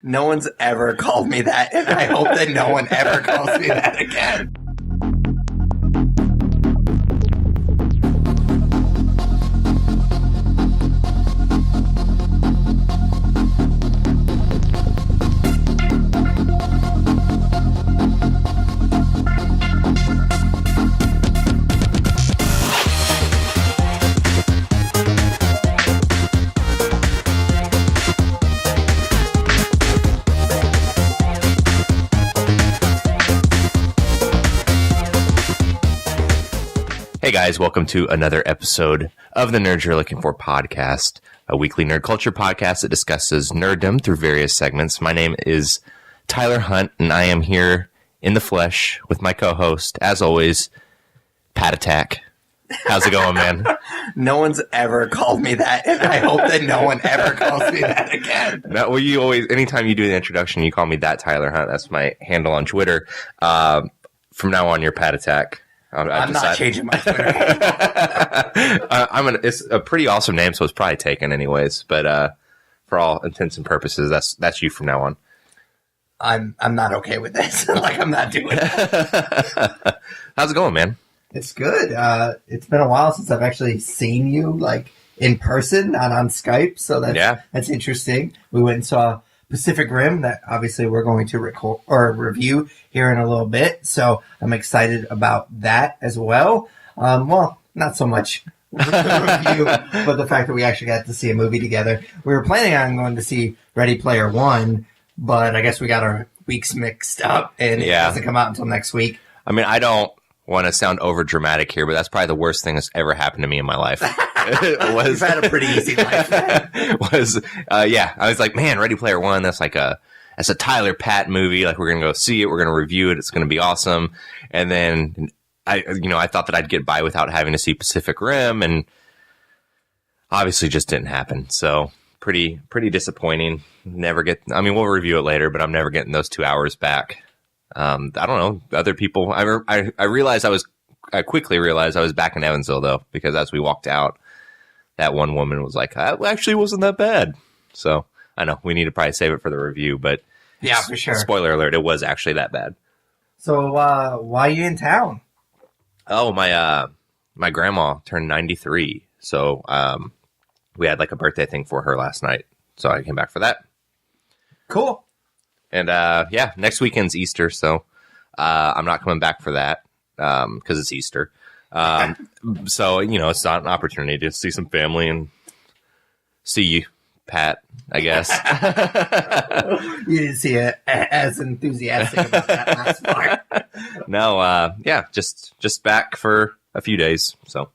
No one's ever called me that, and I hope that no one ever calls me that again. Hey guys, welcome to another episode of the Nerds You're Looking For podcast, a weekly nerd culture podcast that discusses nerddom through various segments. My name is Tyler Hunt, and I am here in the flesh with my co-host, as always, Pat Attack. How's it going, man? No one's ever called me that, and I hope that no one ever calls me that again. No, well, you always, anytime you do the introduction, you call me that Tyler Hunt. That's my handle on Twitter. From now on, you're Pat Attack. I'm not changing my Twitter handle. It's a pretty awesome name, so it's probably taken anyways. But for all intents and purposes, that's you from now on. I'm not okay with this. Like, I'm not doing it. How's it going, man? It's good. It's been a while since I've actually seen you, like, in person, not on Skype. So that's interesting. We went and saw Pacific Rim that obviously we're going to record or review here in a little bit. So I'm excited about that as well. Well, not so much the review, but the fact that we actually got to see a movie together. We were planning on going to see Ready Player One, but I guess we got our weeks mixed up and it doesn't come out until next week. I mean, I don't want to sound over dramatic here, but that's probably the worst thing that's ever happened to me in my life. You've had a pretty easy life. I was like, man, Ready Player One, that's a Tyler Pat movie. Like, we're going to go see it. We're going to review it. It's going to be awesome. And then I thought that I'd get by without having to see Pacific Rim, and obviously just didn't happen. So pretty disappointing. We'll review it later, but I'm never getting those 2 hours back. I don't know. Other people, I quickly realized I was back in Evansville, though, because as we walked out, that one woman was like, actually wasn't that bad. So I know we need to probably save it for the review, but yeah, for sure. Spoiler alert, it was actually that bad. So why are you in town? Oh, my grandma turned 93. So we had like a birthday thing for her last night. So I came back for that. Cool. And next weekend's Easter, so I'm not coming back for that because it's Easter. So, it's not an opportunity to see some family and see you, Pat, I guess. You didn't see it as enthusiastic about that last part. No, just back for a few days, so.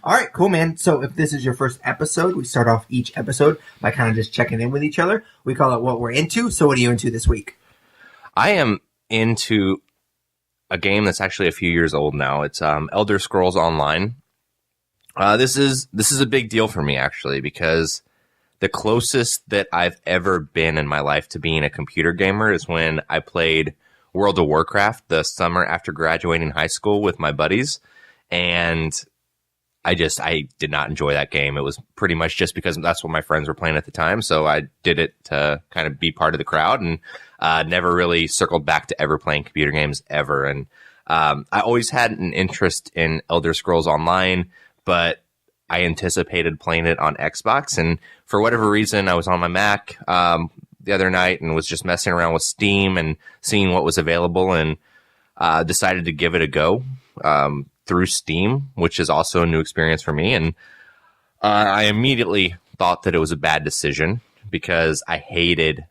All right, cool, man. So if this is your first episode, we start off each episode by kind of just checking in with each other. We call it What We're Into. So what are you into this week? I am into a game that's actually a few years old now. It's Elder Scrolls Online. This is a big deal for me, actually, because the closest that I've ever been in my life to being a computer gamer is when I played World of Warcraft the summer after graduating high school with my buddies. And I did not enjoy that game. It was pretty much just because that's what my friends were playing at the time. So I did it to kind of be part of the crowd and never really circled back to ever playing computer games ever. And I always had an interest in Elder Scrolls Online, but I anticipated playing it on Xbox. And for whatever reason, I was on my Mac the other night and was just messing around with Steam and seeing what was available and decided to give it a go. Through Steam, which is also a new experience for me. And I immediately thought that it was a bad decision because I hated,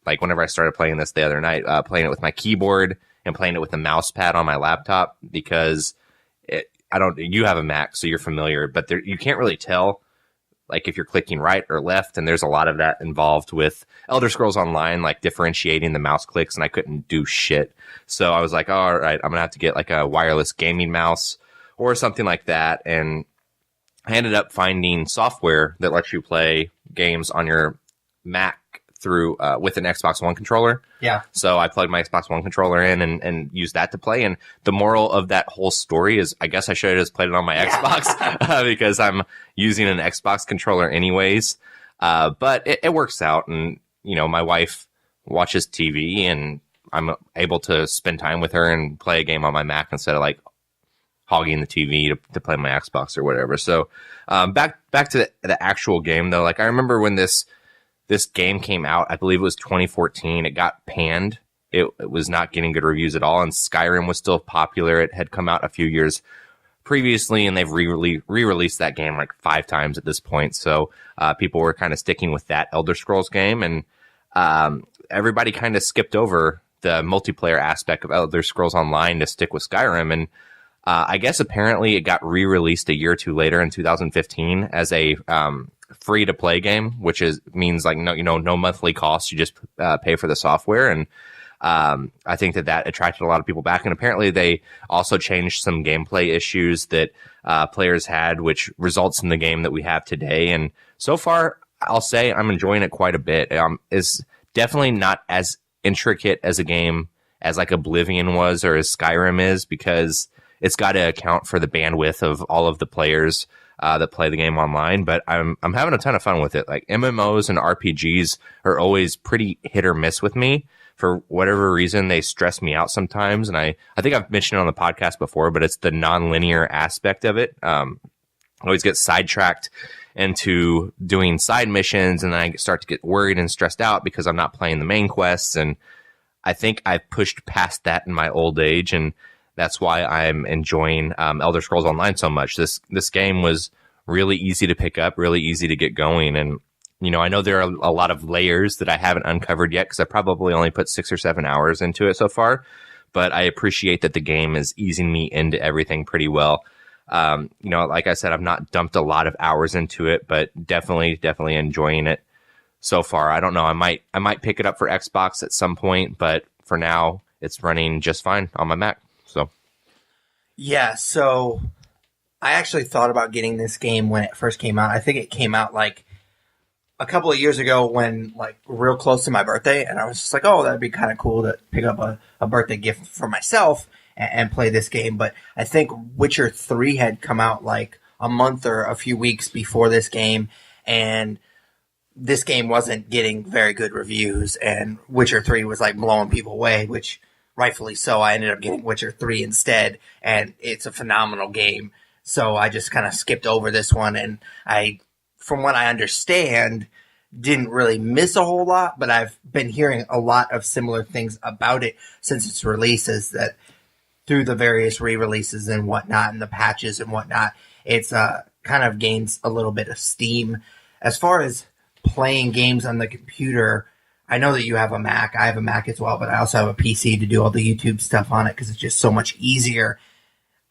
like, whenever I started playing this the other night, playing it with my keyboard and playing it with a mouse pad on my laptop because you have a Mac, so you're familiar, but you can't really tell, like, if you're clicking right or left. And there's a lot of that involved with Elder Scrolls Online, like differentiating the mouse clicks, and I couldn't do shit. So I was like, all right, I'm going to have to get like a wireless gaming mouse or something like that. And I ended up finding software that lets you play games on your Mac through with an Xbox One controller. Yeah. So I plugged my Xbox One controller in and used that to play. And the moral of that whole story is I guess I should have just played it on my Xbox because I'm using an Xbox controller anyways. But it works out. And my wife watches TV and I'm able to spend time with her and play a game on my Mac instead of like hogging the TV to play my Xbox or whatever. So back to the actual game though. Like I remember when this game came out, I believe it was 2014. It got panned. It was not getting good reviews at all, and Skyrim was still popular. It had come out a few years previously, and they've re-released that game like 5 times at this point. So people were kind of sticking with that Elder Scrolls game, and everybody kind of skipped over the multiplayer aspect of Elder Scrolls Online to stick with Skyrim. And I guess apparently it got re-released a year or two later in 2015 as a free-to-play game, which means like no monthly cost. You just pay for the software, and I think that attracted a lot of people back. And apparently they also changed some gameplay issues that players had, which results in the game that we have today. And so far, I'll say I'm enjoying it quite a bit. It's definitely not as intricate as a game as like Oblivion was or as Skyrim is, because it's got to account for the bandwidth of all of the players that play the game online. But I'm having a ton of fun with it. Like MMOs and RPGs are always pretty hit or miss with me. For whatever reason, they stress me out sometimes. And I think I've mentioned it on the podcast before, but it's the nonlinear aspect of it. I always get sidetracked into doing side missions, and then I start to get worried and stressed out because I'm not playing the main quests. And I think I've pushed past that in my old age, and that's why I'm enjoying Elder Scrolls Online so much. This game was really easy to pick up, really easy to get going, and I know there are a lot of layers that I haven't uncovered yet because I probably only put 6 or 7 hours into it so far. But I appreciate that the game is easing me into everything pretty well. Like I said, I've not dumped a lot of hours into it, but definitely enjoying it so far. I don't know. I might pick it up for Xbox at some point, but for now, it's running just fine on my Mac. So, yeah. So I actually thought about getting this game when it first came out. I think it came out like a couple of years ago when like real close to my birthday, and I was just like, oh, that'd be kind of cool to pick up a birthday gift for myself and play this game. But I think Witcher 3 had come out like a month or a few weeks before this game, and this game wasn't getting very good reviews, and Witcher 3 was like blowing people away, which rightfully so. I ended up getting Witcher 3 instead, and it's a phenomenal game. So I just kind of skipped over this one, and from what I understand, didn't really miss a whole lot, but I've been hearing a lot of similar things about it since its releases, that through the various re-releases and whatnot and the patches and whatnot, it's kind of gains a little bit of steam. As far as playing games on the computer, I know that you have a Mac. I have a Mac as well, but I also have a PC to do all the YouTube stuff on it because it's just so much easier.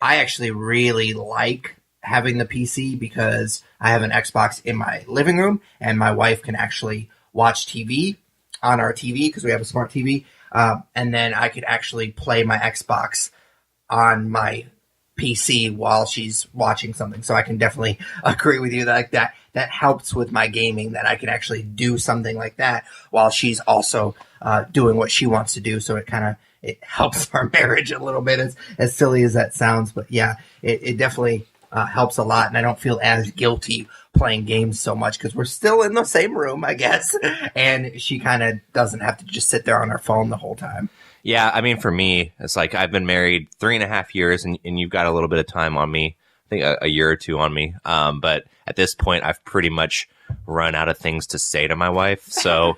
I actually really like having the PC because I have an Xbox in my living room, and my wife can actually watch TV on our TV because we have a smart TV. And then I could actually play my Xbox on my PC while she's watching something. So I can definitely agree with you that that helps with my gaming, that I can actually do something like that while she's also doing what she wants to do. So it helps our marriage a little bit, as silly as that sounds. But yeah, it definitely helps a lot, and I don't feel as guilty playing games so much because we're still in the same room, I guess, and she kind of doesn't have to just sit there on her phone the whole time. Yeah, I mean, for me, it's like I've been married 3.5 years, and you've got a little bit of time on me. I think a year or two on me. But at this point, I've pretty much run out of things to say to my wife. So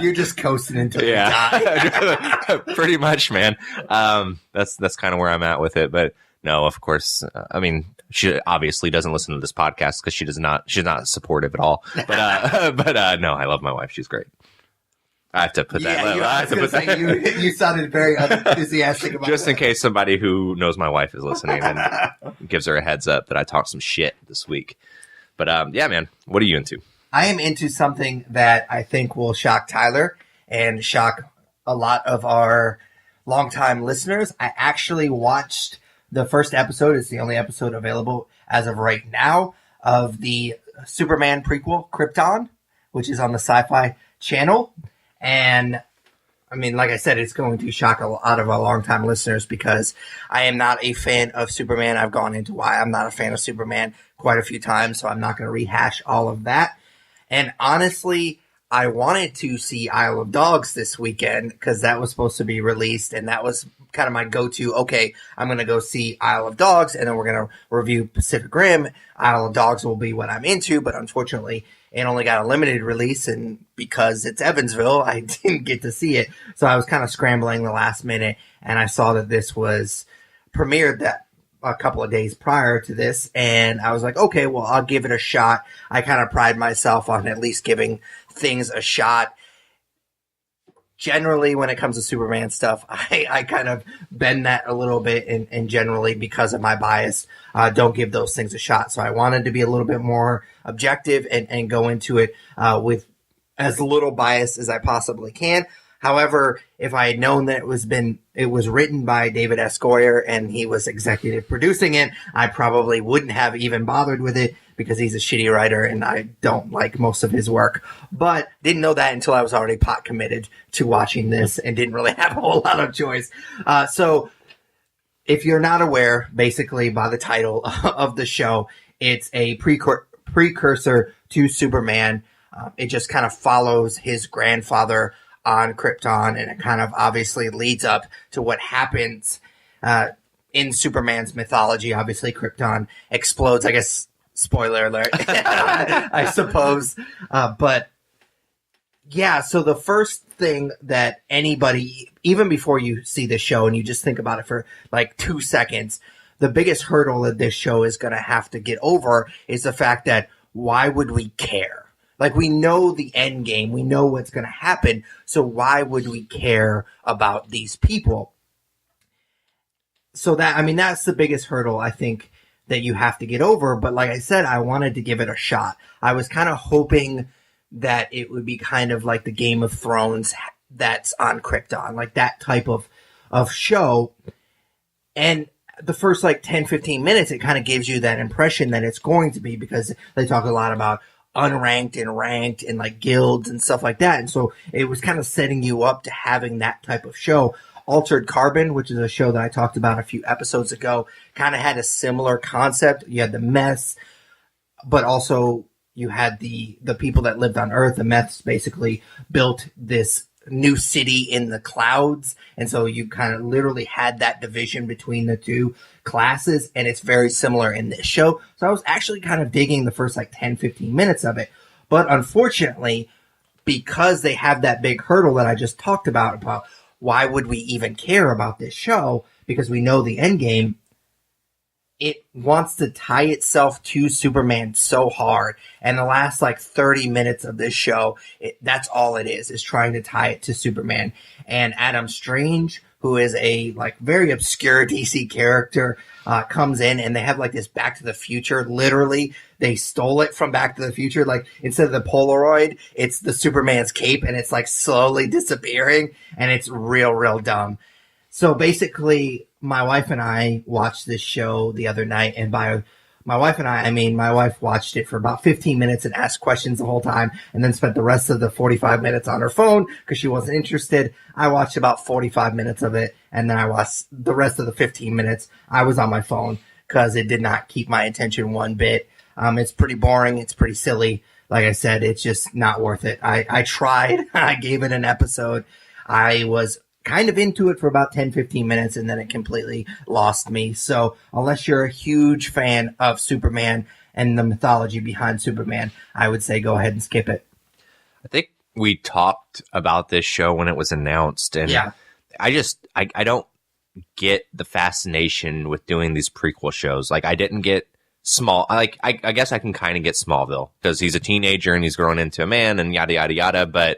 you're just coasting until you die. Pretty much, man. That's kind of where I'm at with it. But no, of course. I mean, she obviously doesn't listen to this podcast because she's not supportive at all. But no, I love my wife. She's great. I have to put that. You sounded very enthusiastic about just in case somebody who knows my wife is listening and gives her a heads up that I talked some shit this week. But yeah, man, what are you into? I am into something that I think will shock Tyler and shock a lot of our longtime listeners. I actually watched the first episode. It's the only episode available as of right now of the Superman prequel, Krypton, which is on the Sci-Fi Channel. And I mean, like I said, it's going to shock a lot of our longtime listeners because I am not a fan of Superman. I've gone into why I'm not a fan of Superman quite a few times, so I'm not going to rehash all of that. And honestly, I wanted to see Isle of Dogs this weekend because that was supposed to be released, and that was kind of my go-to. Okay, I'm going to go see Isle of Dogs, and then we're going to review Pacific Rim. Isle of Dogs will be what I'm into, but unfortunately, it only got a limited release, and because it's Evansville, I didn't get to see it. So I was kind of scrambling the last minute, and I saw that this was premiered that a couple of days prior to this, and I was like, okay, well, I'll give it a shot. I kind of pride myself on at least giving things a shot. Generally, when it comes to Superman stuff, I kind of bend that a little bit, and generally, because of my bias, don't give those things a shot. So I wanted to be a little bit more objective and go into it with as little bias as I possibly can. However, if I had known that it was written by David S. Goyer and he was executive producing it, I probably wouldn't have even bothered with it because he's a shitty writer and I don't like most of his work. But didn't know that until I was already pot committed to watching this and didn't really have a whole lot of choice. So if you're not aware, basically by the title of the show, it's a precursor to Superman. It just kind of follows his grandfather on Krypton, and it kind of obviously leads up to what happens in Superman's mythology. Obviously, Krypton explodes. I guess, spoiler alert, I suppose. But yeah, so the first thing that anybody, even before you see the show and you just think about it for like 2 seconds, the biggest hurdle that this show is going to have to get over is the fact that why would we care? Like, we know the end game. We know what's going to happen. So why would we care about these people? So that's the biggest hurdle, I think, that you have to get over. But like I said, I wanted to give it a shot. I was kind of hoping that it would be kind of like the Game of Thrones that's on Krypton, like that type of show. And the first like 10, 15 minutes, it kind of gives you that impression that it's going to be, because they talk a lot about unranked and ranked and like guilds and stuff like that. And so it was kind of setting you up to having that type of show. Altered Carbon, which is a show that I talked about a few episodes ago, kind of had a similar concept. You had the mess, but also you had the people that lived on Earth. The meths basically built this new city in the clouds, and so you kind of literally had that division between the two classes, and it's very similar in this show. So I was actually kind of digging the first like 10, 15 minutes of it. But unfortunately, because they have that big hurdle that I just talked about why would we even care about this show, because we know the end game, it wants to tie itself to Superman so hard. And the last like 30 minutes of this show, that's all it is trying to tie it to Superman. And Adam Strange, who is a like very obscure DC character, comes in, and they have like this Back to the Future. Literally, they stole it from Back to the Future. Like, instead of the Polaroid, it's the Superman's cape, and it's like slowly disappearing, and it's real dumb. So basically, my wife and I watched this show the other night, and by my wife and I mean my wife watched it for about 15 minutes and asked questions the whole time, and then spent the rest of the 45 minutes on her phone because she wasn't interested. I watched about 45 minutes of it, and then I watched the rest of the 15 minutes. I was on my phone because it did not keep my attention one bit. It's pretty boring. It's pretty silly. Like I said, it's just not worth it. I tried. I gave it an episode. I was kind of into it for about 10, 15 minutes, and then it completely lost me. So unless you're a huge fan of Superman and the mythology behind Superman, I would say go ahead and skip it. I think we talked about this show when it was announced, and yeah. I don't get the fascination with doing these prequel shows. Like, I didn't get I guess I can kind of get Smallville because he's a teenager and he's grown into a man and yada yada yada, but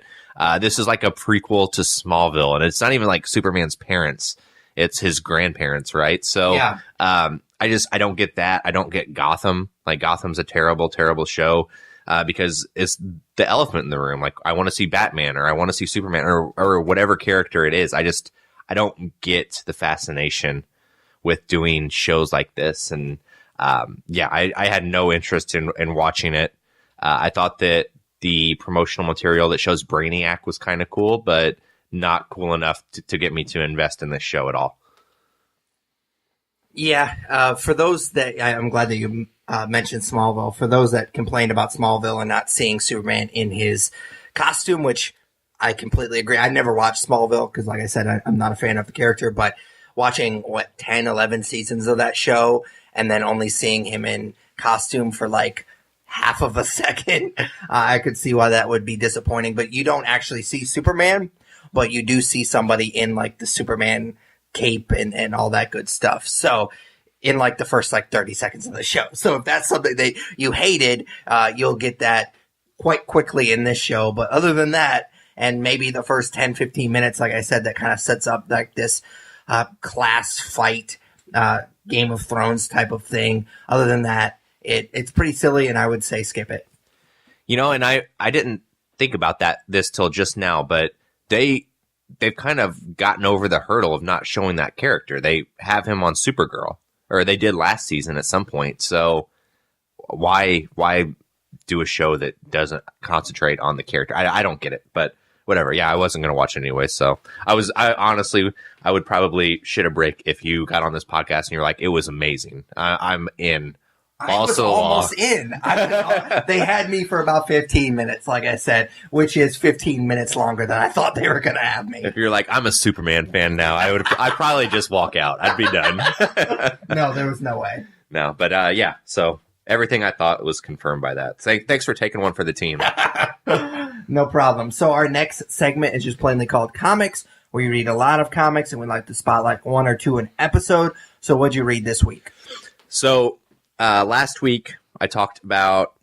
this is like a prequel to Smallville, and it's not even like Superman's parents; it's his grandparents, right? So, yeah. I don't get that. I don't get Gotham. Like, Gotham's a terrible, terrible show because it's the elephant in the room. Like, I want to see Batman, or I want to see Superman, or whatever character it is. I don't get the fascination with doing shows like this, and I had no interest in watching it. I thought that the promotional material that shows Brainiac was kind of cool, but not cool enough to get me to invest in this show at all. Yeah, for those that, I'm glad that you mentioned Smallville. For those that complained about Smallville and not seeing Superman in his costume, which I completely agree. I never watched Smallville because, like I said, I'm not a fan of the character, but watching, 10, 11 seasons of that show and then only seeing him in costume for like half of a second, I could see why that would be disappointing. But you don't actually see Superman, but you do see somebody in like the Superman cape and all that good stuff. So in like the first like 30 seconds of the show. So if that's something that you hated, you'll get that quite quickly in this show. But other than that, and maybe the first 10, 15 minutes, like I said, that kind of sets up like this class fight, Game of Thrones type of thing. Other than that, it's pretty silly, and I would say skip it. And I didn't think about this till just now, but they've kind of gotten over the hurdle of not showing that character. They have him on Supergirl, or they did last season at some point. So why do a show that doesn't concentrate on the character? I don't get it, but whatever. Yeah, I wasn't going to watch it anyway. So I honestly would probably shit a brick if you got on this podcast and you're like, it was amazing. I'm in. I was almost in. They had me for about 15 minutes, like I said, which is 15 minutes longer than I thought they were going to have me. If you're like, I'm a Superman fan now, I'd probably just walk out. I'd be done. No, there was no way. No, but yeah. So everything I thought was confirmed by that. Thanks for taking one for the team. No problem. So our next segment is just plainly called Comics, where you read a lot of comics and we like to spotlight one or two an episode. So what'd you read this week? So last week I talked about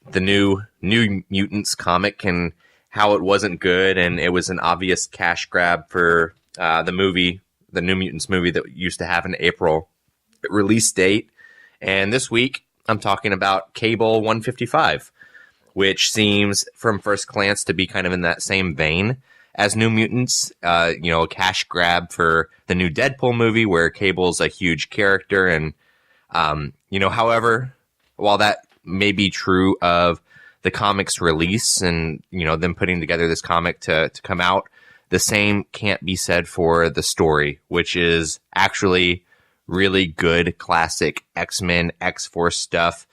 the New Mutants comic and how it wasn't good, and it was an obvious cash grab for the New Mutants movie that used to have an April release date. And this week I'm talking about Cable 155, which seems from first glance to be kind of in that same vein as New Mutants, a cash grab for the new Deadpool movie where Cable's a huge character. And, however, while that may be true of the comic's release and, them putting together this comic to come out, the same can't be said for the story, which is actually really good classic X-Men, X-Force stuff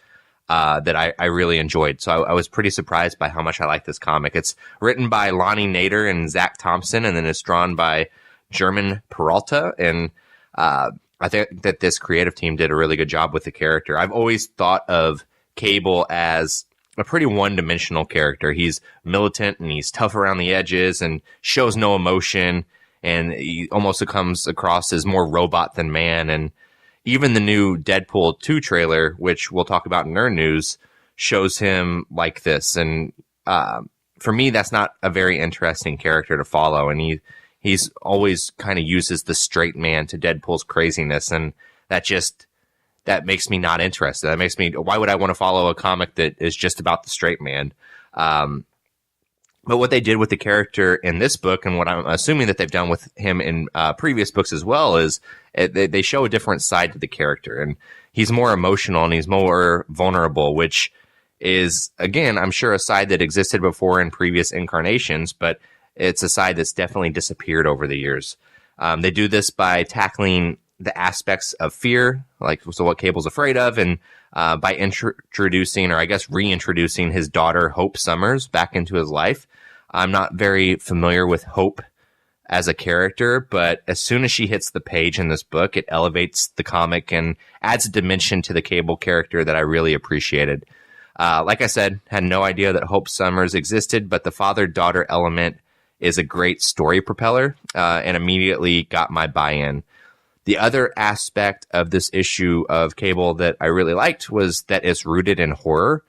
that I really enjoyed. So I was pretty surprised by how much I like this comic. It's written by Lonnie Nader and Zach Thompson, and then it's drawn by German Peralta. And I think that this creative team did a really good job with the character. I've always thought of Cable as a pretty one-dimensional character. He's militant and he's tough around the edges and shows no emotion, and he almost comes across as more robot than man. And even the new Deadpool 2 trailer, which we'll talk about in Nerd News, shows him like this. And for me, that's not a very interesting character to follow. And he's always kind of uses the straight man to Deadpool's craziness. And that makes me not interested. That makes me, why would I want to follow a comic that is just about the straight man? But what they did with the character in this book, and what I'm assuming that they've done with him in previous books as well, is they show a different side to the character. And he's more emotional and he's more vulnerable, which is, again, I'm sure a side that existed before in previous incarnations, but it's a side that's definitely disappeared over the years. They do this by tackling the aspects of fear, so what Cable's afraid of, and by introducing, or I guess reintroducing, his daughter Hope Summers back into his life. I'm not very familiar with Hope as a character, but as soon as she hits the page in this book, it elevates the comic and adds a dimension to the Cable character that I really appreciated. Like I said, had no idea that Hope Summers existed, but the father-daughter element is a great story propeller, and immediately got my buy-in. The other aspect of this issue of Cable that I really liked was that it's rooted in horror,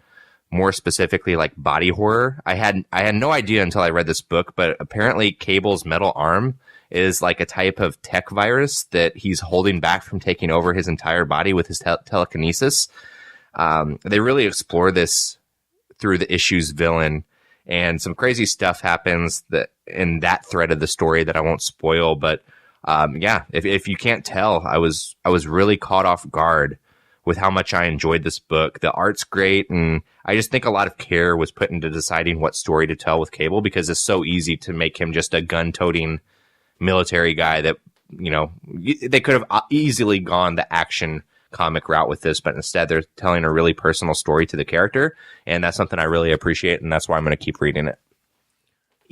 more specifically like body horror. I had no idea until I read this book, but apparently Cable's metal arm is like a type of tech virus that he's holding back from taking over his entire body with his telekinesis. They really explore this through the issue's villain, and some crazy stuff happens in that thread of the story that I won't spoil, but if you can't tell, I was really caught off guard with how much I enjoyed this book. The art's great, and I just think a lot of care was put into deciding what story to tell with Cable, because it's so easy to make him just a gun-toting military guy that, they could have easily gone the action comic route with this, but instead they're telling a really personal story to the character, and that's something I really appreciate, and that's why I'm going to keep reading it.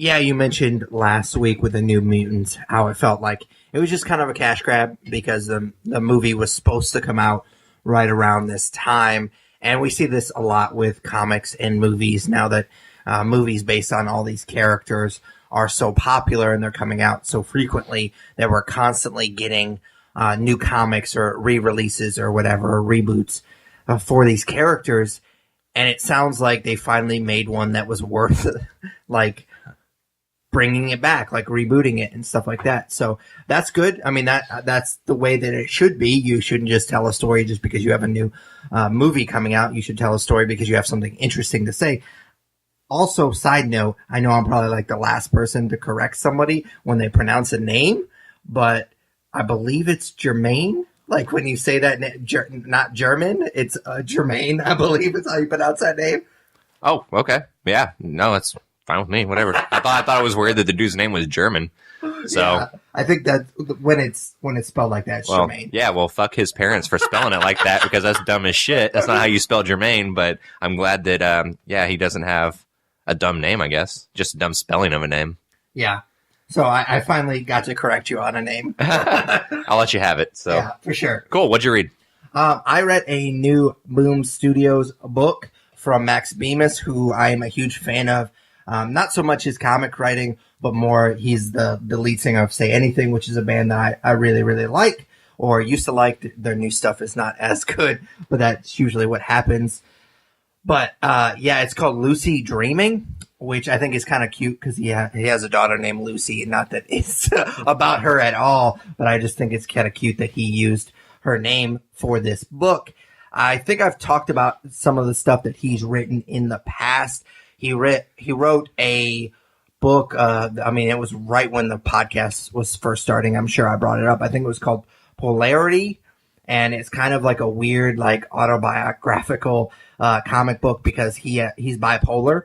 Yeah, you mentioned last week with the New Mutants how it felt like it was just kind of a cash grab because the movie was supposed to come out right around this time. And we see this a lot with comics and movies now that movies based on all these characters are so popular and they're coming out so frequently that we're constantly getting new comics or re-releases or whatever, or reboots for these characters. And it sounds like they finally made one that was worth like bringing it back, like rebooting it and stuff like that. So that's good. I mean, that's the way that it should be. You shouldn't just tell a story just because you have a new movie coming out. You should tell a story because you have something interesting to say. Also, side note, I know I'm probably like the last person to correct somebody when they pronounce a name, but I believe it's Jermaine. Like when you say that, not German, it's Jermaine. I believe it's how you pronounce that name. Oh, okay. Yeah. No, that's fine with me. Whatever. I thought it was weird that the dude's name was German. So yeah, I think that when it's spelled like that, it's Jermaine. Yeah, well, fuck his parents for spelling it like that because that's dumb as shit. That's not how you spell Jermaine. But I'm glad that he doesn't have a dumb name. I guess just a dumb spelling of a name. Yeah. So I finally got to correct you on a name. I'll let you have it. So yeah, for sure. Cool. What'd you read? I read a new Boom Studios book from Max Bemis, who I am a huge fan of. Not so much his comic writing, but more he's the lead singer of Say Anything, which is a band that I really, really like or used to like. Their new stuff is not as good, but that's usually what happens. But it's called Lucy Dreaming, which I think is kind of cute because he has a daughter named Lucy, and not that it's about her at all, but I just think it's kind of cute that he used her name for this book. I think I've talked about some of the stuff that he's written in the past. He wrote a book. It was right when the podcast was first starting. I'm sure I brought it up. I think it was called Polarity, and it's kind of like a weird, like autobiographical comic book because he's bipolar.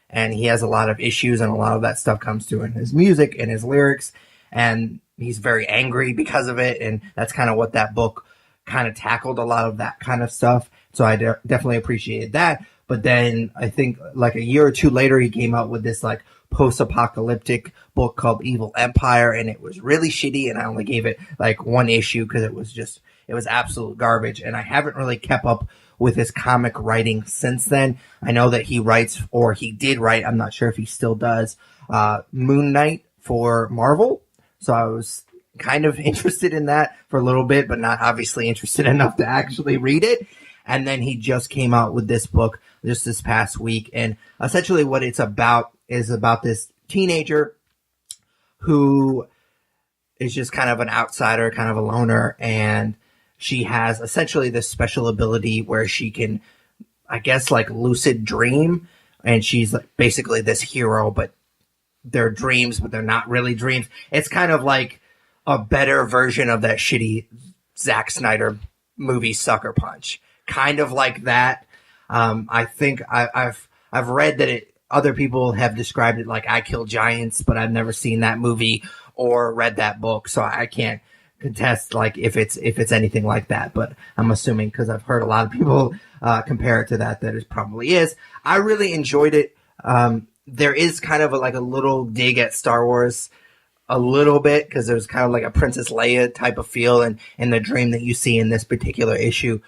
And he has a lot of issues, and a lot of that stuff comes through in his music and his lyrics. And he's very angry because of it. And that's kind of what that book kind of tackled, a lot of that kind of stuff. So I definitely appreciated that. But then I think like a year or two later, he came out with this like post-apocalyptic book called Evil Empire. And it was really shitty. And I only gave it like one issue because it was absolute garbage. And I haven't really kept up with his comic writing since then. I know that he writes, or he did write, I'm not sure if he still does, Moon Knight for Marvel. So I was kind of interested in that for a little bit, but not obviously interested enough to actually read it. And then he just came out with this book just this past week. And essentially what it's about is about this teenager who is just kind of an outsider, kind of a loner, and she has essentially this special ability where she can, I guess, like lucid dream. And she's like basically this hero, but they're dreams, but they're not really dreams. It's kind of like a better version of that shitty Zack Snyder movie Sucker Punch. Kind of like that. I think I've read that other people have described it like I Kill Giants, but I've never seen that movie or read that book. So I can't contest like if it's anything like that, but I'm assuming because I've heard a lot of people compare it to that it probably is. I really enjoyed it. There is kind of a little dig at Star Wars a little bit because there's kind of like a Princess Leia type of feel in the dream that you see in this particular issue.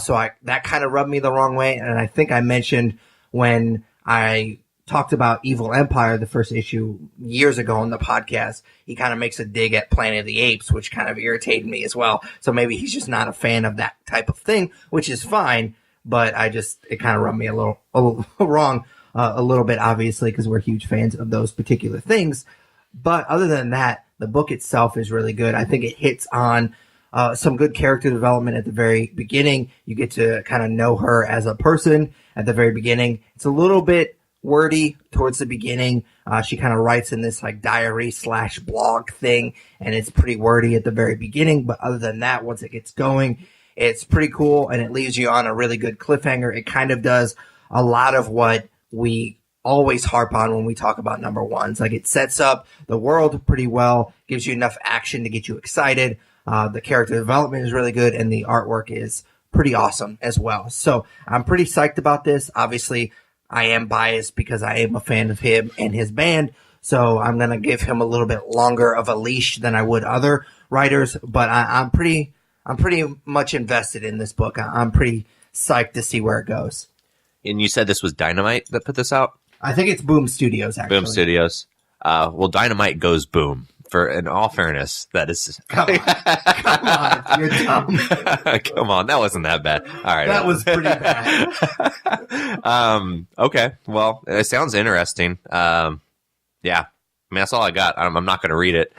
So that kind of rubbed me the wrong way. And I think I mentioned when I talked about Evil Empire, the first issue years ago on the podcast, he kind of makes a dig at Planet of the Apes, which kind of irritated me as well. So maybe he's just not a fan of that type of thing, which is fine. But it kind of rubbed me a little wrong, a little bit, obviously, because we're huge fans of those particular things. But other than that, the book itself is really good. I think it hits on some good character development at the very beginning. You get to kind of know her as a person at the very beginning. It's a little bit wordy towards the beginning. She kind of writes in this like diary / blog thing, and it's pretty wordy at the very beginning. But other than that, once it gets going, it's pretty cool, and it leaves you on a really good cliffhanger. It kind of does a lot of what we always harp on when we talk about number ones. Like it sets up the world pretty well, gives you enough action to get you excited. The character development is really good, and the artwork is pretty awesome as well. So I'm pretty psyched about this. Obviously, I am biased because I am a fan of him and his band. So I'm going to give him a little bit longer of a leash than I would other writers. But I'm pretty much invested in this book. I'm pretty psyched to see where it goes. And you said this was Dynamite that put this out? I think it's Boom Studios, actually. Boom Studios. Well, Dynamite goes boom. In all fairness, that is... Come on, you're dumb. Come on, that wasn't that bad. All right. That was pretty bad. Okay, well, it sounds interesting. Yeah. I mean, that's all I got. I'm not going to read it.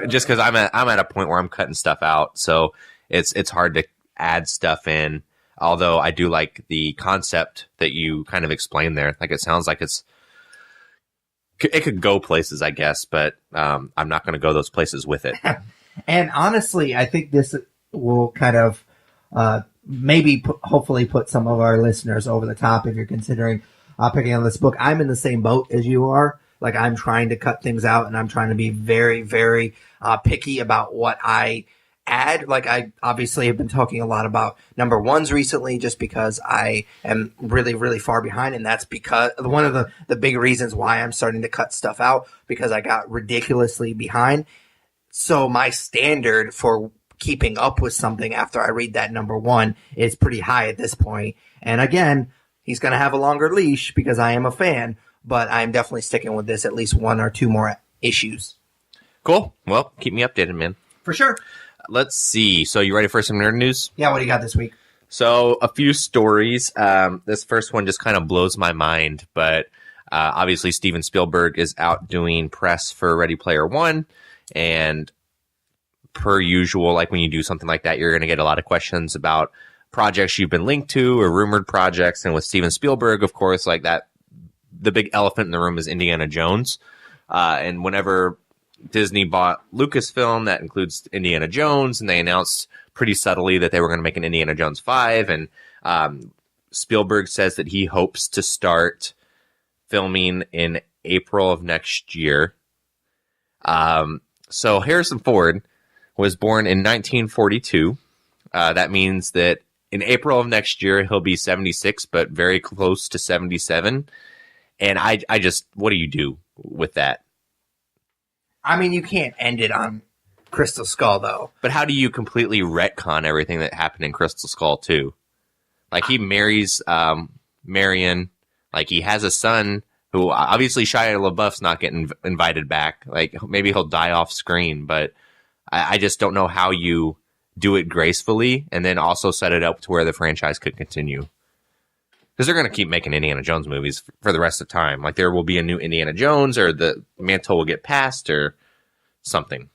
Just because I'm at a point where I'm cutting stuff out, so it's hard to add stuff in. Although I do like the concept that you kind of explained there. Like, it sounds like it could go places, I guess, but I'm not going to go those places with it. And honestly, I think this will kind of hopefully put some of our listeners over the top if you're considering picking on this book. I'm in the same boat as you are. Like, I'm trying to cut things out, and I'm trying to be very, very picky about what I add. Like, I obviously have been talking a lot about number ones recently just because I am really, really far behind. And that's because one of the big reasons why I'm starting to cut stuff out, because I got ridiculously behind. So my standard for keeping up with something after I read that number one is pretty high at this point. And again, he's going to have a longer leash because I am a fan, but I'm definitely sticking with this at least one or two more issues. Cool. Well, keep me updated, man. For sure. Let's see. So you ready for some nerd news? Yeah, what do you got this week? So a few stories. This first one just kind of blows my mind, but obviously Steven Spielberg is out doing press for Ready Player One, and per usual, like when you do something like that, you're going to get a lot of questions about projects you've been linked to or rumored projects. And with Steven Spielberg, of course, like that, the big elephant in the room is Indiana Jones. And whenever Disney bought Lucasfilm, that includes Indiana Jones, and they announced pretty subtly that they were going to make an Indiana Jones 5. And Spielberg says that he hopes to start filming in April of next year. So Harrison Ford was born in 1942. That means that in April of next year, he'll be 76, but very close to 77. And I just, what do you do with that? I mean, you can't end it on Crystal Skull, though. But how do you completely retcon everything that happened in Crystal Skull, too? Like, he marries Marion. Like, he has a son who, obviously, Shia LaBeouf's not getting invited back. Like, maybe he'll die off screen, but I just don't know how you do it gracefully and then also set it up to where the franchise could continue. Because they're going to keep making Indiana Jones movies for the rest of the time. Like, there will be a new Indiana Jones, or the mantle will get passed, or something.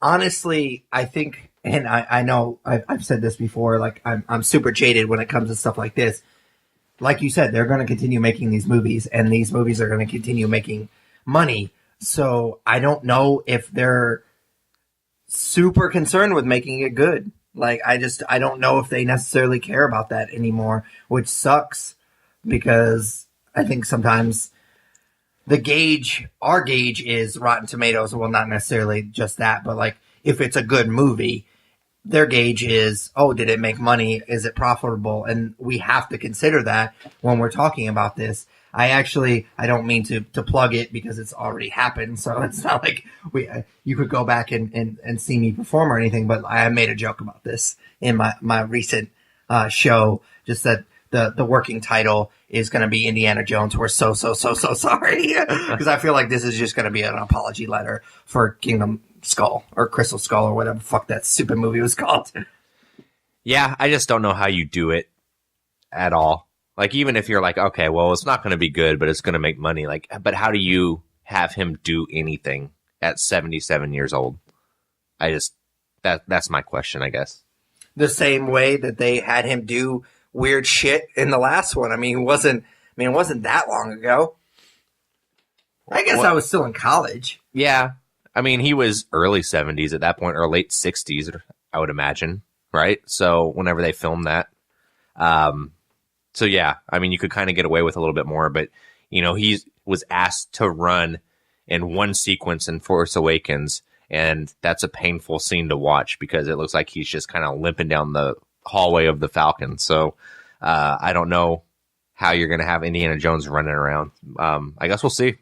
Honestly, I think, and I know I've said this before, like, I'm super jaded when it comes to stuff like this. Like you said, they're going to continue making these movies, and these movies are going to continue making money. So I don't know if they're super concerned with making it good. Like, I don't know if they necessarily care about that anymore, which sucks, because I think sometimes our gauge is Rotten Tomatoes. Well, not necessarily just that, but like, if it's a good movie, their gauge is, oh, did it make money? Is it profitable? And we have to consider that when we're talking about this. I don't mean to plug it because it's already happened. So it's not like you could go back and see me perform or anything, but I made a joke about this in my recent show, just that the working title is going to be Indiana Jones. We're so sorry. Because I feel like this is just going to be an apology letter for Kingdom Skull or Crystal Skull or whatever the fuck that stupid movie was called. Yeah, I just don't know how you do it at all. Like, even if you're like, okay, well, it's not going to be good, but it's going to make money. Like, but how do you have him do anything at 77 years old? That's my question, I guess. The same way that they had him do weird shit in the last one. It wasn't that long ago. I guess I was still in college. Yeah. I mean, he was early 70s at that point, or late 60s, I would imagine, right? So whenever they filmed that. So yeah, I mean, you could kind of get away with a little bit more, but, you know, he was asked to run in one sequence in Force Awakens, and that's a painful scene to watch because it looks like he's just kind of limping down the hallway of the Falcon. So I don't know how you're going to have Indiana Jones running around. I guess we'll see.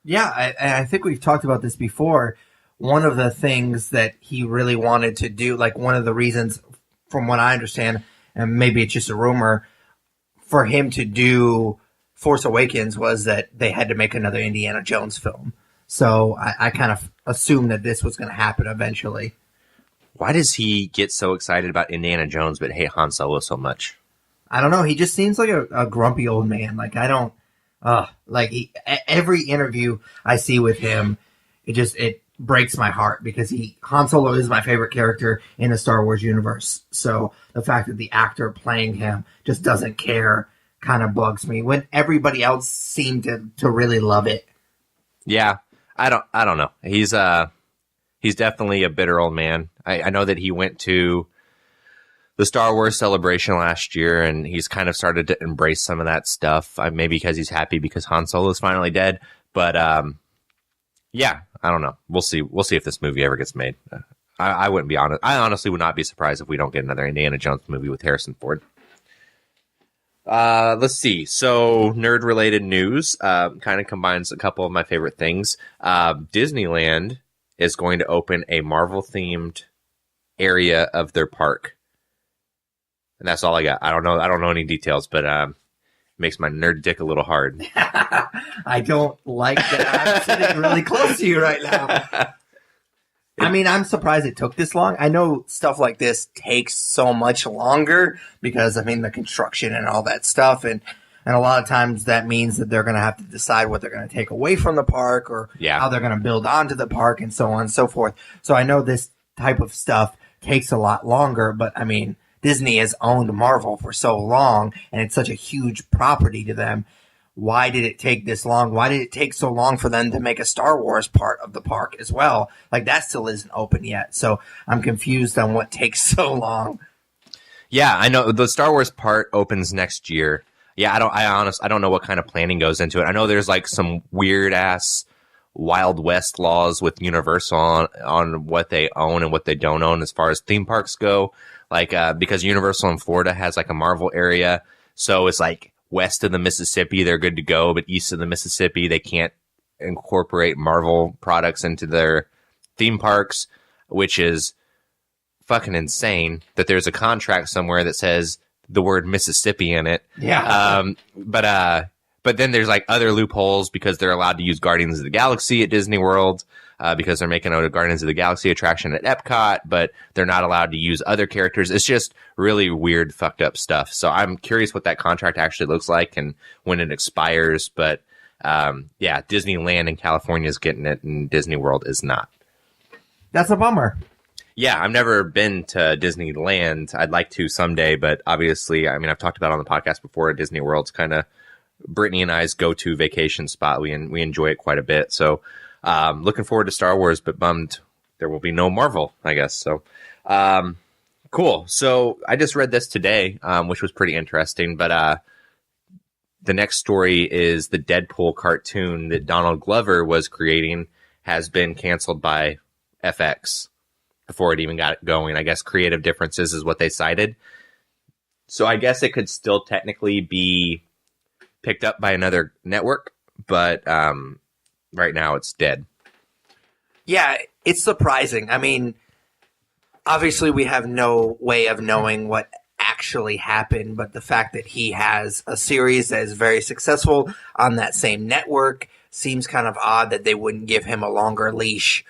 Yeah, I think we've talked about this before. One of the things that he really wanted to do, like one of the reasons, from what I understand, and maybe it's just a rumor, for him to do Force Awakens was that they had to make another Indiana Jones film. So I kind of assumed that this was going to happen eventually. Why does he get so excited about Indiana Jones but hate Han Solo so much? I don't know. He just seems like a grumpy old man. Like, I don't... every interview I see with him, it breaks my heart because Han Solo is my favorite character in the Star Wars universe. So the fact that the actor playing him just doesn't care kind of bugs me when everybody else seemed to really love it. Yeah, I don't know. He's definitely a bitter old man. I know that he went to the Star Wars Celebration last year, and he's kind of started to embrace some of that stuff. Maybe because he's happy because Han Solo is finally dead. But yeah, I don't know. We'll see. We'll see if this movie ever gets made. I wouldn't be honest. I honestly would not be surprised if we don't get another Indiana Jones movie with Harrison Ford. Let's see. So nerd-related news kind of combines a couple of my favorite things. Disneyland is going to open a Marvel-themed area of their park. And that's all I got. I don't know any details, but it makes my nerd dick a little hard. I don't like that I'm sitting really close to you right now. I mean, I'm surprised it took this long. I know stuff like this takes so much longer because, I mean, the construction and all that stuff. And a lot of times that means that they're going to have to decide what they're going to take away from the park or how they're going to build onto the park and so on and so forth. So I know this type of stuff takes a lot longer, but I mean, Disney has owned Marvel for so long, and it's such a huge property to them. Why did it take this long? Why did it take so long for them to make a Star Wars part of the park as well? Like, that still isn't open yet. So I'm confused on what takes so long. Yeah, I know the Star Wars part opens next year. Yeah, I don't know what kind of planning goes into it. I know there's like some weird ass Wild West laws with Universal on what they own and what they don't own as far as theme parks go. Like, because Universal in Florida has like a Marvel area. So it's like west of the Mississippi, they're good to go. But east of the Mississippi, they can't incorporate Marvel products into their theme parks, which is fucking insane that there's a contract somewhere that says the word Mississippi in it. Yeah. But then there's like other loopholes because they're allowed to use Guardians of the Galaxy at Disney World. Because they're making a Guardians of the Galaxy attraction at Epcot, but they're not allowed to use other characters. It's just really weird, fucked up stuff. So I'm curious what that contract actually looks like and when it expires. But yeah, Disneyland in California is getting it, and Disney World is not. That's a bummer. Yeah, I've never been to Disneyland. I'd like to someday, but obviously, I mean, I've talked about it on the podcast before. Disney World's kind of Brittany and I's go-to vacation spot. We enjoy it quite a bit. So. Looking forward to Star Wars, but bummed there will be no Marvel, I guess. So, cool. So I just read this today, which was pretty interesting. But the next story is the Deadpool cartoon that Donald Glover was creating has been canceled by FX before it even got going. I guess creative differences is what they cited. So I guess it could still technically be picked up by another network, but right now it's dead. Yeah, it's surprising. I mean, obviously we have no way of knowing what actually happened, but the fact that he has a series that is very successful on that same network seems kind of odd that they wouldn't give him a longer leash,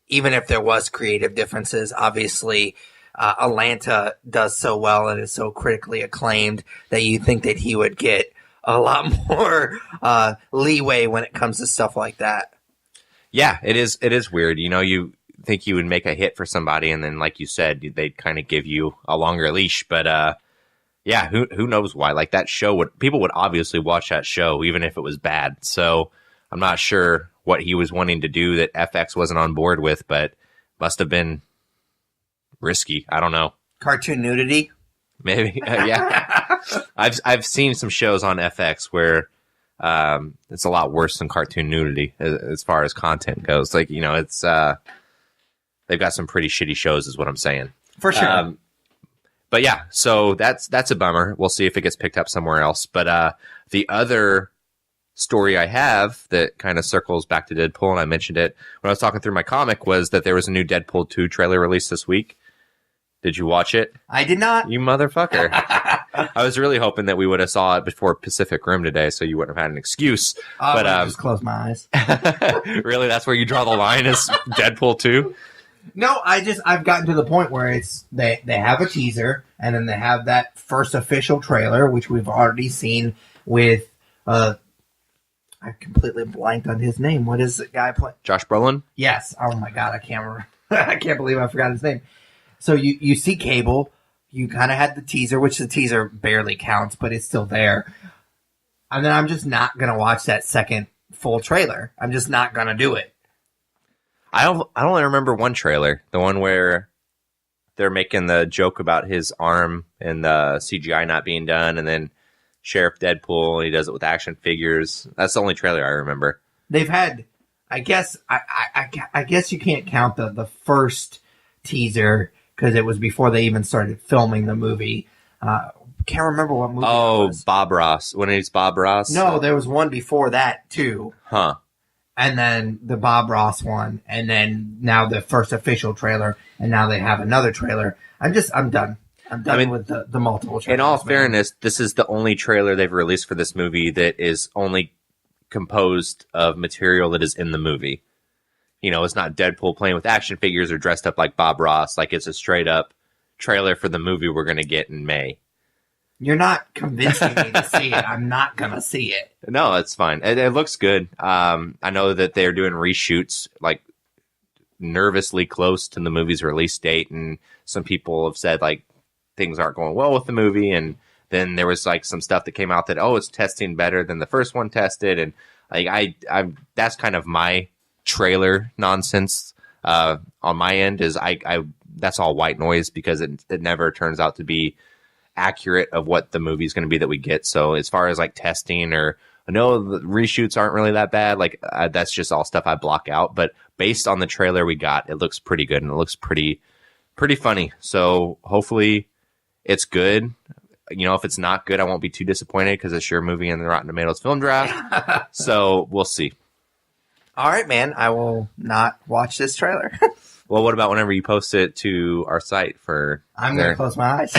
even if there was creative differences. Obviously, Atlanta does so well and is so critically acclaimed that you think that he would get a lot more leeway when it comes to stuff like that. Yeah, it is weird. You know, you think you would make a hit for somebody, and then, like you said, they'd kind of give you a longer leash. But yeah, who knows why? Like, that show people would obviously watch that show even if it was bad. So I'm not sure what he was wanting to do that FX wasn't on board with, but must have been risky. I don't know. Cartoon nudity. Maybe, yeah. I've seen some shows on FX where it's a lot worse than cartoon nudity as far as content goes. Like, you know, it's they've got some pretty shitty shows, is what I'm saying. For sure. But yeah, so that's a bummer. We'll see if it gets picked up somewhere else. But the other story I have that kind of circles back to Deadpool, and I mentioned it when I was talking through my comic, was that there was a new Deadpool 2 trailer released this week. Did you watch it? I did not. You motherfucker. I was really hoping that we would have saw it before Pacific Rim today, so you wouldn't have had an excuse. But just close my eyes. Really? That's where you draw the line, is Deadpool 2? No, I've gotten to the point where it's they have a teaser, and then they have that first official trailer, which we've already seen with I completely blanked on his name. What is the guy playing? Josh Brolin? Yes. Oh my god, I can't remember. I can't believe I forgot his name. So you see Cable. You kind of had the teaser, which the teaser barely counts, but it's still there. And then I'm just not gonna watch that second full trailer. I'm just not gonna do it. I only remember one trailer, the one where they're making the joke about his arm and the CGI not being done, and then Sheriff Deadpool, and he does it with action figures. That's the only trailer I remember. They've had, I guess you can't count the first teaser because it was before they even started filming the movie. Can't remember what movie it was. Bob Ross. When it's Bob Ross? No, there was one before that too. Huh. And then the Bob Ross one, and then now the first official trailer, and now they have another trailer. I'm done. I'm done with the multiple trailers. In all fairness, this is the only trailer they've released for this movie that is only composed of material that is in the movie. You know, it's not Deadpool playing with action figures or dressed up like Bob Ross. Like, it's a straight up trailer for the movie we're going to get in May. You're not convincing me to see it. I'm not going to see it. No, it's fine. It looks good. I know that they're doing reshoots, like, nervously close to the movie's release date, and some people have said, like, things aren't going well with the movie, and then there was, like, some stuff that came out that, it's testing better than the first one tested, and, like, I that's kind of my trailer nonsense on my end, is I that's all white noise, because it never turns out to be accurate of what the movie is going to be that we get. So as far as like testing, or I know the reshoots aren't really that bad, like that's just all stuff I block out, but based on the trailer we got, it looks pretty good, and it looks pretty funny. So hopefully it's good. You know, if it's not good, I won't be too disappointed, because it's your movie in the Rotten Tomatoes film draft. So we'll see. All right, man. I will not watch this trailer. Well, what about whenever you post it to our site for... I'm going to close my eyes.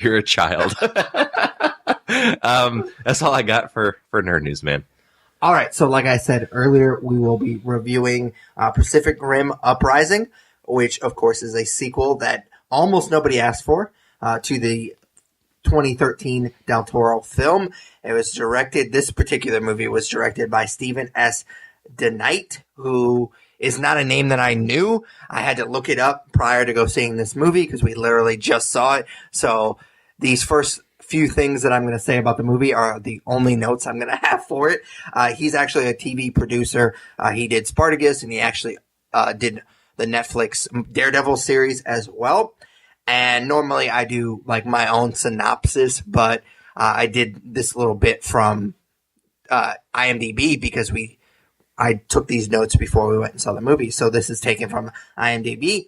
You're a child. That's all I got for Nerd News, man. All right. So like I said earlier, we will be reviewing Pacific Rim Uprising, which, of course, is a sequel that almost nobody asked for to the 2013 Del Toro film. It was directed... This particular movie was directed by Stephen S. DeKnight, who... is not a name that I knew. I had to look it up prior to go seeing this movie, because we literally just saw it. So these first few things that I'm going to say about the movie are the only notes I'm going to have for it. He's actually a TV producer. He did Spartacus, and he actually did the Netflix Daredevil series as well. And normally I do like my own synopsis, but I did this little bit from IMDb, because I took these notes before we went and saw the movie. So this is taken from IMDb.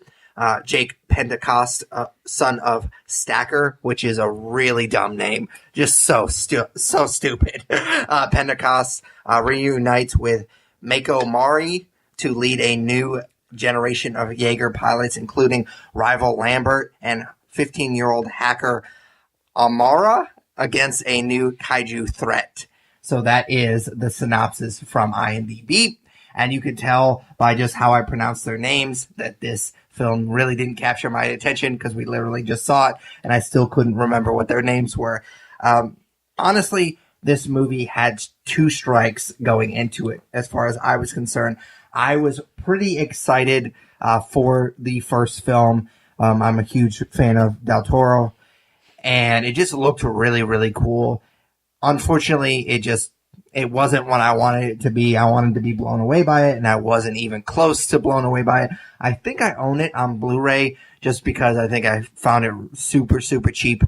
Jake Pentecost, son of Stacker, which is a really dumb name. Just so stupid. Pentecost reunites with Mako Mori to lead a new generation of Jaeger pilots, including rival Lambert and 15-year-old hacker Amara, against a new kaiju threat. So that is the synopsis from IMDb. And you can tell by just how I pronounce their names that this film really didn't capture my attention, because we literally just saw it and I still couldn't remember what their names were. Honestly, this movie had two strikes going into it as far as I was concerned. I was pretty excited for the first film. I'm a huge fan of Del Toro, and it just looked really, really cool. Unfortunately, it wasn't what I wanted it to be. I wanted to be blown away by it, and I wasn't even close to blown away by it. I think I own it on Blu-ray, just because I think I found it super, super cheap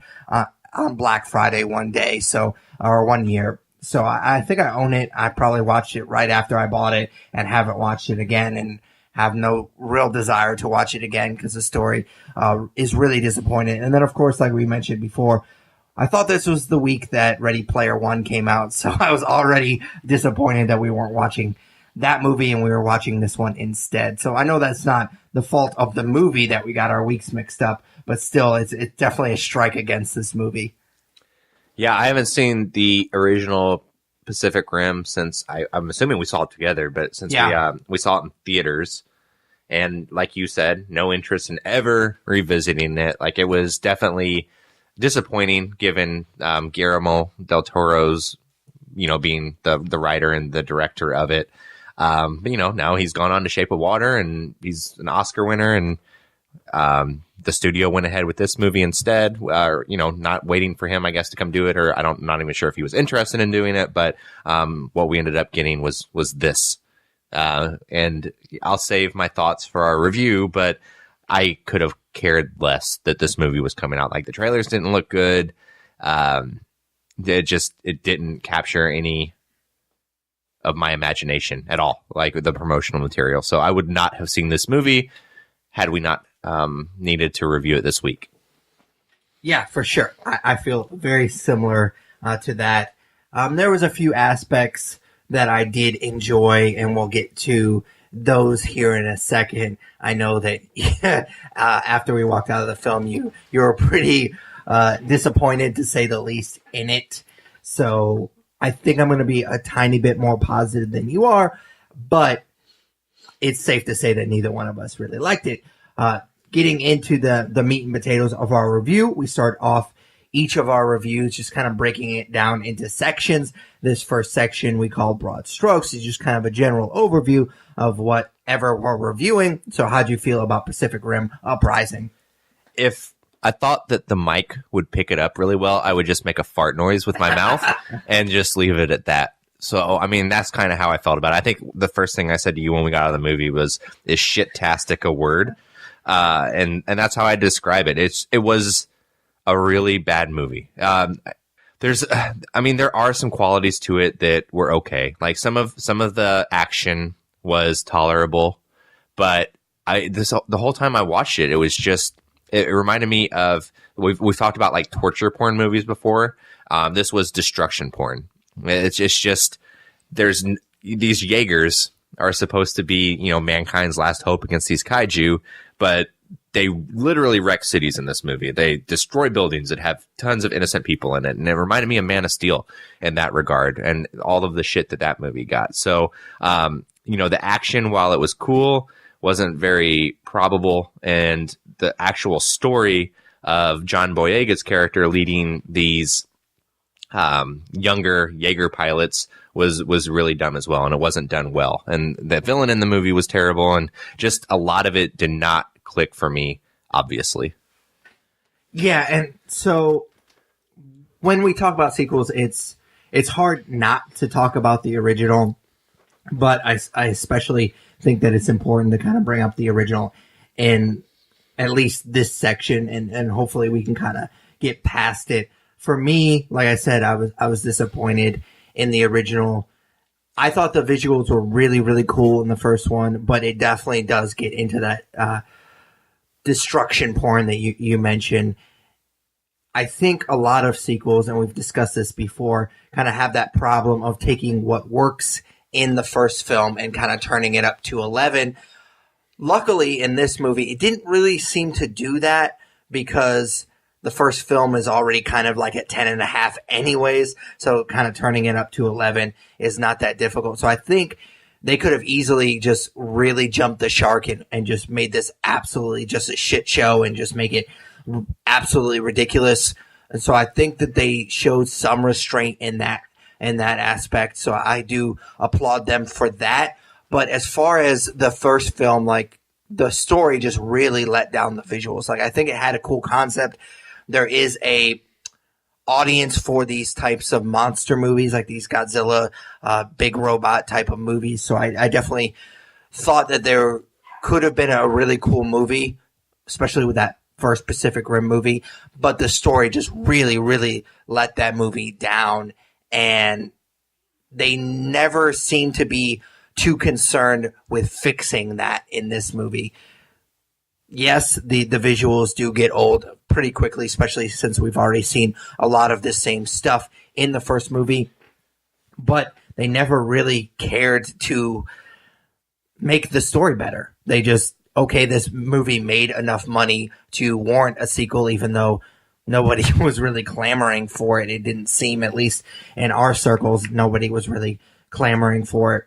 on Black Friday one year. So I think I own it. I probably watched it right after I bought it and haven't watched it again, and have no real desire to watch it again because the story is really disappointing. And then, of course, like we mentioned before, I thought this was the week that Ready Player One came out, so I was already disappointed that we weren't watching that movie and we were watching this one instead. So I know that's not the fault of the movie that we got our weeks mixed up, but still, it's definitely a strike against this movie. Yeah, I haven't seen the original Pacific Rim since I'm assuming we saw it together, but since we saw it in theaters, and like you said, no interest in ever revisiting it. Like, it was definitely disappointing given Guillermo del Toro's, being the writer and the director of it. But, now he's gone on to Shape of Water, and he's an Oscar winner, and the studio went ahead with this movie instead, not waiting for him, I guess, to come do it, or not even sure if he was interested in doing it, but what we ended up getting was this. And I'll save my thoughts for our review, but I could have cared less that this movie was coming out. Like, the trailers didn't look good. It didn't capture any of my imagination at all, like the promotional material. So I would not have seen this movie had we not needed to review it this week. Yeah, for sure. I feel very similar to that. There was a few aspects that I did enjoy, and we'll get to those here in a second. I know that after we walked out of the film, you were pretty disappointed, to say the least, in it. So I think I'm going to be a tiny bit more positive than you are, but it's safe to say that neither one of us really liked it. Getting into the meat and potatoes of our review, we start off each of our reviews just kind of breaking it down into sections. This first section we call Broad Strokes. It's just kind of a general overview of whatever we're reviewing. So how'd you feel about Pacific Rim Uprising? If I thought that the mic would pick it up really well, I would just make a fart noise with my mouth and just leave it at that. So, I mean, that's kind of how I felt about it. I think the first thing I said to you when we got out of the movie was, is shit-tastic a word? And that's how I describe it. It was a really bad movie. There are some qualities to it that were okay. Like, some of the action was tolerable, but the whole time I watched it, it was just, it reminded me of, we've talked about like torture porn movies before. This was destruction porn. It's just these Jaegers are supposed to be, mankind's last hope against these kaiju, but they literally wreck cities in this movie. They destroy buildings that have tons of innocent people in it. And it reminded me of Man of Steel in that regard, and all of the shit that movie got. So, the action, while it was cool, wasn't very probable. And the actual story of John Boyega's character leading these younger Jaeger pilots was really dumb as well, and it wasn't done well. And the villain in the movie was terrible, and just a lot of it did not click for me, obviously. Yeah, and so when we talk about sequels, it's hard not to talk about the original, but I especially think that it's important to kind of bring up the original in at least this section, and hopefully we can kind of get past it. For me, like I said, I was disappointed in the original. I thought the visuals were really, really cool in the first one, but it definitely does get into that destruction porn that you mentioned. I think a lot of sequels, and we've discussed this before, kind of have that problem of taking what works in the first film and kind of turning it up to 11. Luckily, in this movie, it didn't really seem to do that, because the first film is already kind of like at 10.5 anyways, so kind of turning it up to 11 is not that difficult. So I think they could have easily just really jumped the shark and just made this absolutely just a shit show and just make it absolutely ridiculous. And so I think that they showed some restraint in that aspect. So I do applaud them for that. But as far as the first film, like, the story just really let down the visuals. Like, I think it had a cool concept. There is a audience for these types of monster movies, like these Godzilla, big robot type of movies. So I definitely thought that there could have been a really cool movie, especially with that first Pacific Rim movie. But the story just really, really let that movie down. And they never seem to be too concerned with fixing that in this movie. Yes, the visuals do get old pretty quickly, especially since we've already seen a lot of this same stuff in the first movie. But they never really cared to make the story better. They just, okay, this movie made enough money to warrant a sequel, even though nobody was really clamoring for it. It didn't seem, at least in our circles, nobody was really clamoring for it.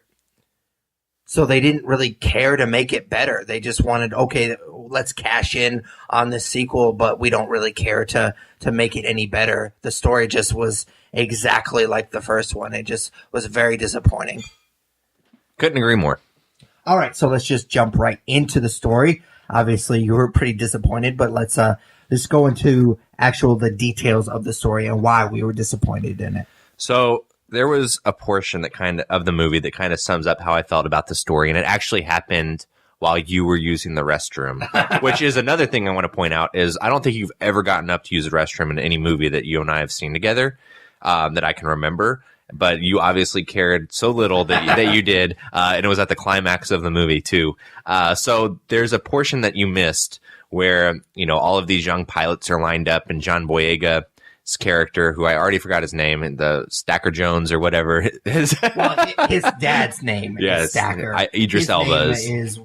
So they didn't really care to make it better. They just wanted, okay, let's cash in on this sequel, but we don't really care to make it any better. The story just was exactly like the first one. It just was very disappointing. Couldn't agree more. All right, so let's just jump right into the story. Obviously, you were pretty disappointed, but let's go into the details of the story and why we were disappointed in it. So there was a portion that of the movie that kind of sums up how I felt about the story, and it actually happened while you were using the restroom, which is another thing I want to point out is I don't think you've ever gotten up to use the restroom in any movie that you and I have seen together that I can remember. But you obviously cared so little that you did, and it was at the climax of the movie too. So there's a portion that you missed where, you know, all of these young pilots are lined up, and John Boyega's character, who I already forgot his name, and the Stacker Jones or whatever. His dad's name is Stacker. Idris Elba is,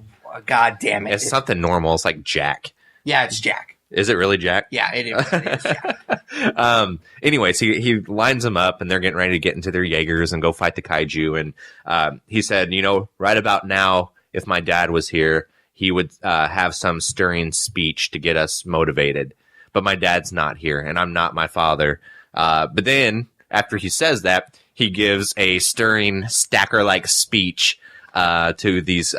God damn it. It's something normal. It's like Jack. Yeah, it's Jack. Is it really Jack? Yeah, it is Jack. Anyways, he lines them up, and they're getting ready to get into their Jaegers and go fight the kaiju. And he said, you know, right about now, if my dad was here, he would have some stirring speech to get us motivated. But my dad's not here, and I'm not my father. But then, after he says that, he gives a stirring Stacker-like speech to these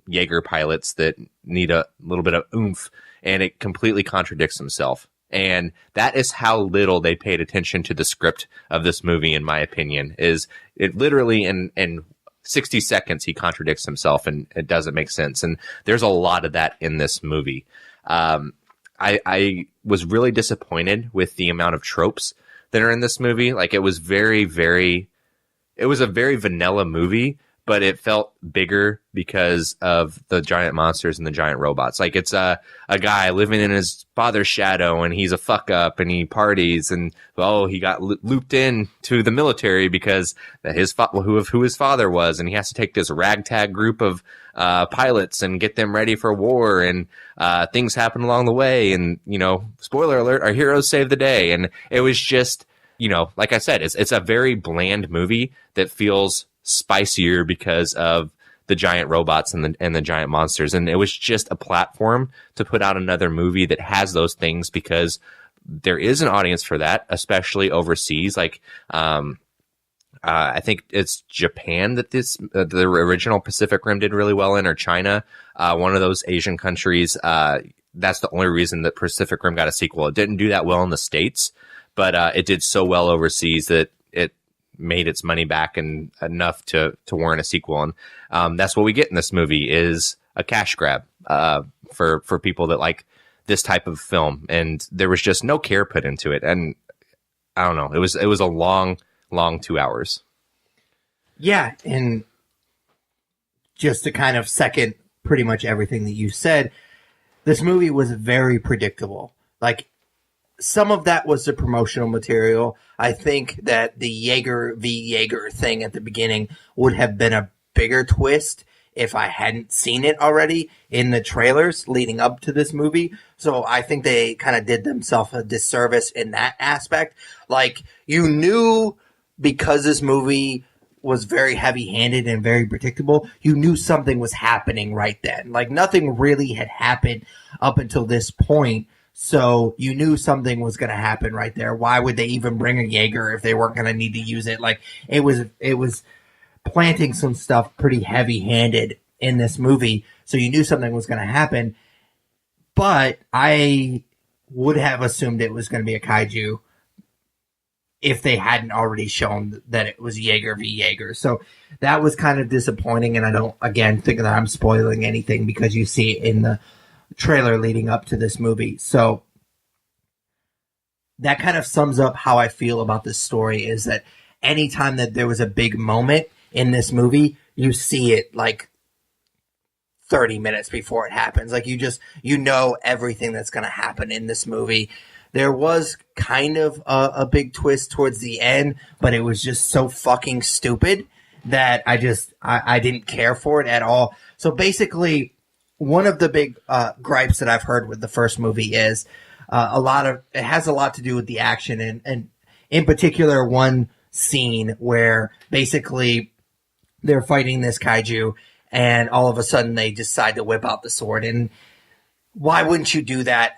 Jaeger pilots that need a little bit of oomph. And it completely contradicts himself. And that is how little they paid attention to the script of this movie, in my opinion. Is it literally in 60 seconds he contradicts himself, and it doesn't make sense. And there's a lot of that in this movie. I was really disappointed with the amount of tropes that are in this movie. Like, it was it was a very vanilla movie, but it felt bigger because of the giant monsters and the giant robots. Like, it's a guy living in his father's shadow, and he's a fuck up, and he parties, and he got looped in to the military because who his father was, and he has to take this ragtag group of pilots and get them ready for war, and things happen along the way, and, you know, spoiler alert, our heroes save the day. And it was just, you know, like I said, it's a very bland movie that feels spicier because of the giant robots and the giant monsters. And it was just a platform to put out another movie that has those things, because there is an audience for that, especially overseas. Like, I think it's Japan that the original Pacific Rim did really well in, or China, one of those Asian countries. That's the only reason that Pacific Rim got a sequel. It didn't do that well in the States, but it did so well overseas that it made its money back and enough to warrant a sequel. And that's what we get in this movie, is a cash grab for people that like this type of film. And there was just no care put into it. And I don't know, it was a long 2 hours. Yeah, and just to kind of second pretty much everything that you said, this movie was very predictable. Like, some of that was the promotional material. I think that the Jaeger v. Jaeger thing at the beginning would have been a bigger twist if I hadn't seen it already in the trailers leading up to this movie. So I think they kind of did themselves a disservice in that aspect. Like, you knew, because this movie was very heavy-handed and very predictable, you knew something was happening right then. Like, nothing really had happened up until this point. So you knew something was going to happen right there. Why would they even bring a Jaeger if they weren't going to need to use it? Like, it was planting some stuff pretty heavy-handed in this movie. So you knew something was going to happen. But I would have assumed it was going to be a kaiju if they hadn't already shown that it was Jaeger v. Jaeger. So that was kind of disappointing. And I don't, again, think that I'm spoiling anything because you see it in the trailer leading up to this movie. So that kind of sums up how I feel about this story, is that anytime that there was a big moment in this movie, you see it like 30 minutes before it happens. Like you know everything that's going to happen in this movie. There was kind of a big twist towards the end, but it was just so fucking stupid that I didn't care for it at all. So basically, one of the big gripes that I've heard with the first movie is it has a lot to do with the action, and in particular one scene where basically they're fighting this kaiju and all of a sudden they decide to whip out the sword. And why wouldn't you do that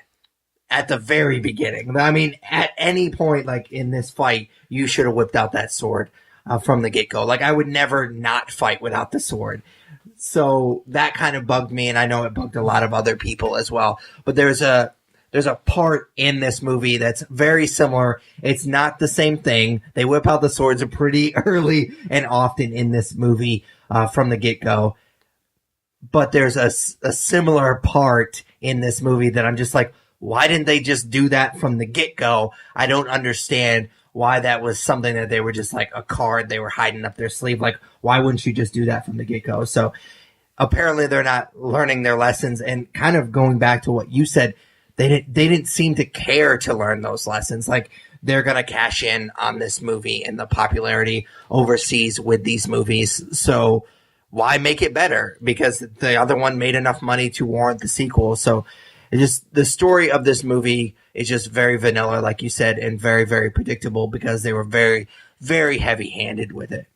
at the very beginning? I mean, at any point, like in this fight, you should have whipped out that sword from the get-go. Like, I would never not fight without the sword. So that kind of bugged me, and I know it bugged a lot of other people as well. But there's a part in this movie that's very similar. It's not the same thing. They whip out the swords pretty early and often in this movie from the get-go. But there's a similar part in this movie that I'm just like, why didn't they just do that from the get-go? I don't understand why that was something that they were just like a card they were hiding up their sleeve. Like, why wouldn't you just do that from the get-go? So apparently they're not learning their lessons. And kind of going back to what you said, they didn't seem to care to learn those lessons. Like, they're going to cash in on this movie and the popularity overseas with these movies. So why make it better? Because the other one made enough money to warrant the sequel. So the story of this movie is just very vanilla, like you said, and very, very predictable because they were very, very heavy-handed with it.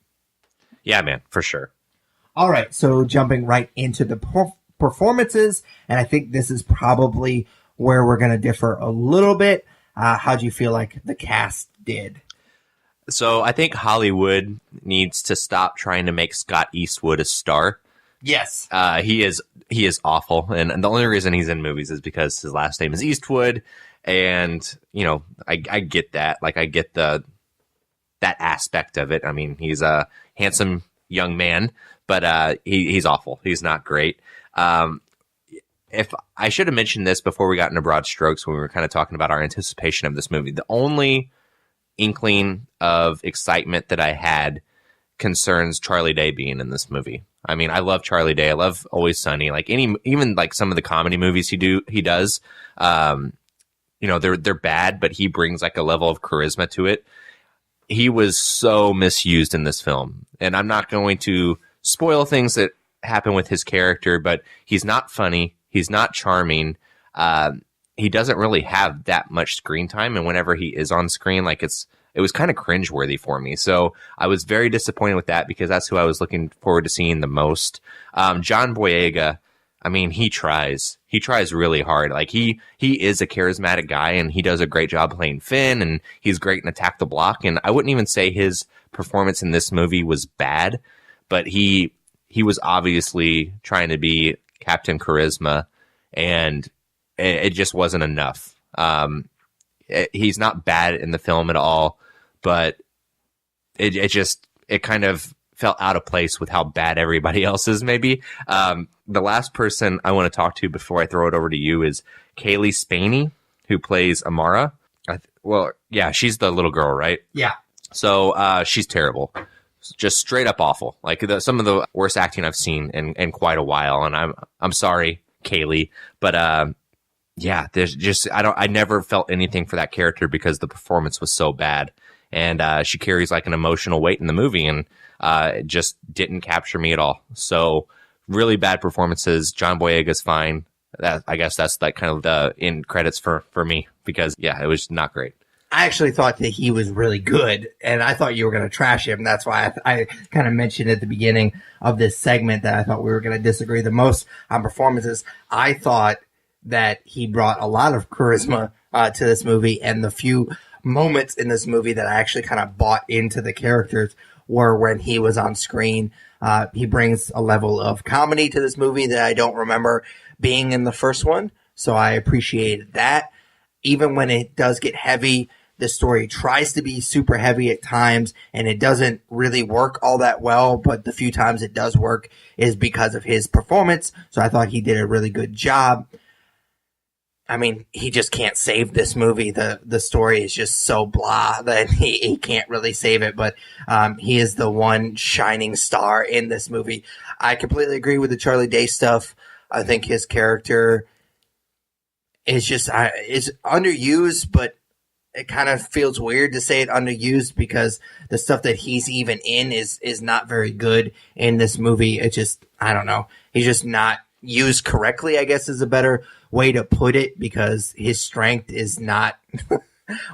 Yeah, man, for sure. All right, so jumping right into the performances, and I think this is probably where we're going to differ a little bit. How do you feel like the cast did? So I think Hollywood needs to stop trying to make Scott Eastwood a star. Yes. He is awful. And the only reason he's in movies is because his last name is Eastwood. And, you know, I get that. Like, I get that aspect of it. I mean, he's a handsome young man, but he's awful. He's not great. If I should have mentioned this before we got into broad strokes when we were kind of talking about our anticipation of this movie, the only inkling of excitement that I had concerns Charlie Day being in this movie. I mean, I love Charlie Day. I love Always Sunny. Like even like some of the comedy movies he does. You know, they're bad, but he brings like a level of charisma to it. He was so misused in this film, and I'm not going to spoil things that happen with his character, but he's not funny. He's not charming. He doesn't really have that much screen time, and whenever he is on screen, like it was kind of cringeworthy for me. So I was very disappointed with that because that's who I was looking forward to seeing the most. John Boyega, I mean, he tries really hard. Like he is a charismatic guy, and he does a great job playing Finn, and he's great in Attack the Block. And I wouldn't even say his performance in this movie was bad, but he was obviously trying to be Captain Charisma, and it just wasn't enough. He's not bad in the film at all, but it kind of felt out of place with how bad everybody else is, maybe. The last person I want to talk to before I throw it over to you is Kaylee Spaney, who plays Amara. She's the little girl, right? Yeah. So she's terrible. Just straight up awful. Like some of the worst acting I've seen in quite a while. And I'm sorry, Kaylee, but there's just I never felt anything for that character because the performance was so bad. And she carries like an emotional weight in the movie, and it just didn't capture me at all. So really bad performances. John Boyega's fine. I guess that's like kind of the end credits for me because it was not great. I actually thought that he was really good, and I thought you were going to trash him. That's why I kind of mentioned at the beginning of this segment that I thought we were going to disagree the most on performances. I thought that he brought a lot of charisma to this movie, and the few moments in this movie that I actually kind of bought into the characters were when he was on screen. He brings a level of comedy to this movie that I don't remember being in the first one, so I appreciated that. Even when it does get heavy, the story tries to be super heavy at times, and it doesn't really work all that well, but the few times it does work is because of his performance, so I thought he did a really good job. I mean, he just can't save this movie. The story is just so blah that he can't really save it. But he is the one shining star in this movie. I completely agree with the Charlie Day stuff. I think his character is just is underused, but it kind of feels weird to say it underused because the stuff that he's even in is not very good in this movie. It just, I don't know. He's just not used correctly, I guess is a better way to put it, because his strength is not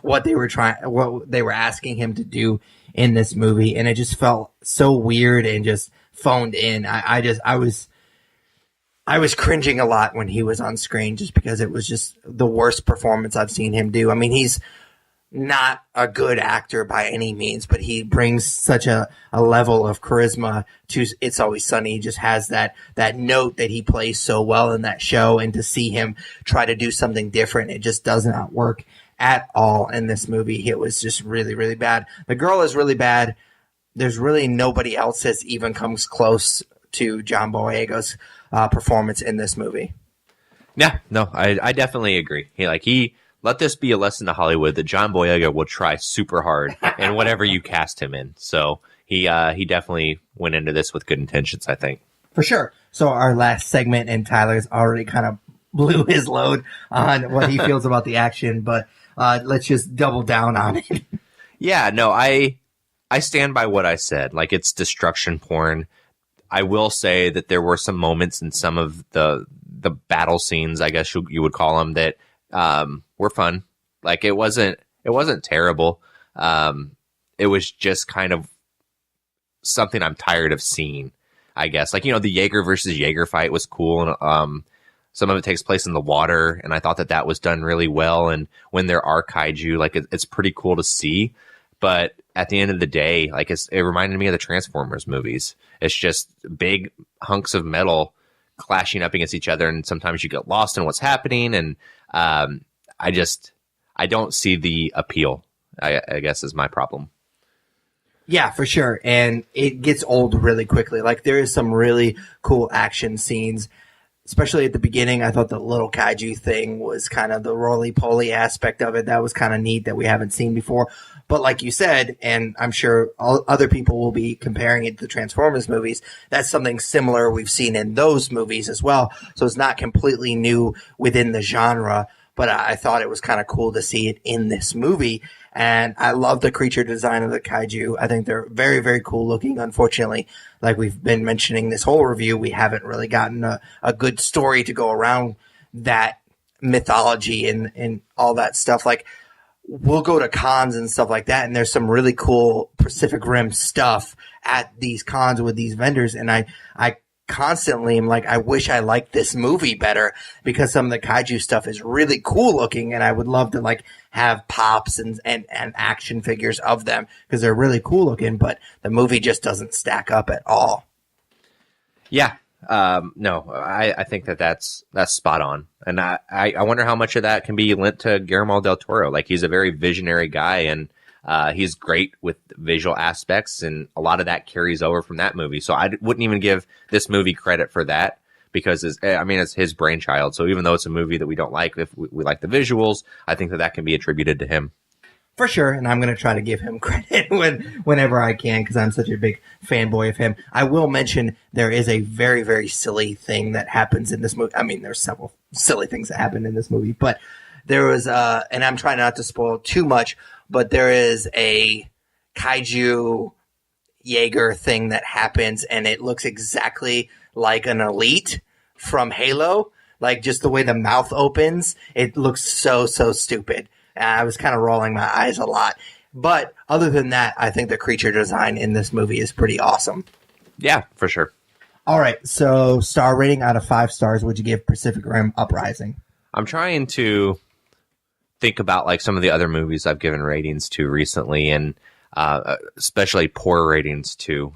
what they were asking him to do in this movie. And it just felt so weird and just phoned in. I was cringing a lot when he was on screen just because it was just the worst performance I've seen him do. I mean, he's not a good actor by any means, but he brings such a level of charisma to It's Always Sunny. He just has that note that he plays so well in that show, and to see him try to do something different, it just does not work at all in this movie. It was just really, really bad. The girl is really bad. There's really nobody else that even comes close to John Boyega's performance in this movie. Yeah, no, I definitely agree. He let this be a lesson to Hollywood that John Boyega will try super hard in whatever you cast him in. So he definitely went into this with good intentions, I think. For sure. So our last segment, and Tyler's already kind of blew his load on what he feels about the action, but let's just double down on it. Yeah, no, I stand by what I said. Like, it's destruction porn. I will say that there were some moments in some of the battle scenes, I guess you would call them, that were fun. Like, it wasn't terrible. It was just kind of something I'm tired of seeing, I guess. Like, the Jaeger versus Jaeger fight was cool, and some of it takes place in the water, and I thought that was done really well. And when there are kaiju, like, it's pretty cool to see. But at the end of the day, like, it reminded me of the Transformers movies. It's just big hunks of metal clashing up against each other, and sometimes you get lost in what's happening. And I don't see the appeal, I guess, is my problem. Yeah, for sure. And it gets old really quickly. Like, there is some really cool action scenes, especially at the beginning. I thought the little kaiju thing was kind of the roly-poly aspect of it. That was kind of neat that we haven't seen before. But like you said, and I'm sure other people will be comparing it to the Transformers movies, that's something similar we've seen in those movies as well. So it's not completely new within the genre, but I thought it was kind of cool to see it in this movie. And I love the creature design of the kaiju. I think they're very, very cool looking. Unfortunately, like we've been mentioning this whole review, we haven't really gotten a good story to go around that mythology and all that stuff. Like, we'll go to cons and stuff like that, and there's some really cool Pacific Rim stuff at these cons with these vendors, and I constantly am like, I wish I liked this movie better, because some of the kaiju stuff is really cool looking, and I would love to like have pops and action figures of them, because they're really cool looking, but the movie just doesn't stack up at all. Yeah. No, I think that's spot on. And I wonder how much of that can be lent to Guillermo del Toro. Like, he's a very visionary guy, and he's great with visual aspects, and a lot of that carries over from that movie. So I wouldn't even give this movie credit for that, because it's his brainchild. So even though it's a movie that we don't like, if we like the visuals, I think that can be attributed to him. For sure, and I'm going to try to give him credit whenever I can, because I'm such a big fanboy of him. I will mention there is a very, very silly thing that happens in this movie. I mean, there's several silly things that happen in this movie, but there was, and I'm trying not to spoil too much, but there is a kaiju Jaeger thing that happens, and it looks exactly like an Elite from Halo. Like, just the way the mouth opens, it looks so stupid. I was kind of rolling my eyes a lot. But other than that, I think the creature design in this movie is pretty awesome. Yeah, for sure. All right, so star rating out of 5 stars, would you give Pacific Rim Uprising? I'm trying to think about like some of the other movies I've given ratings to recently, and especially poor ratings to.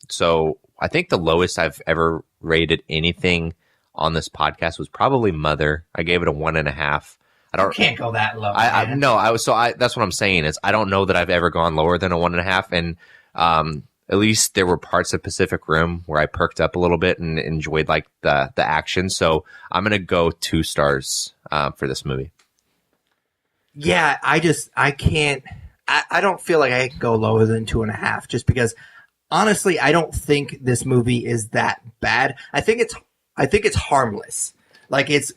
So I think the lowest I've ever rated anything on this podcast was probably Mother. I gave it a 1.5. You can't go that low. That's what I'm saying is I don't know that I've ever gone lower than a 1.5. And at least there were parts of Pacific Rim where I perked up a little bit and enjoyed like the action. So I'm going to go 2 stars for this movie. Yeah, I don't feel like I can go lower than 2.5 just because honestly, I don't think this movie is that bad. I think it's harmless. Like it's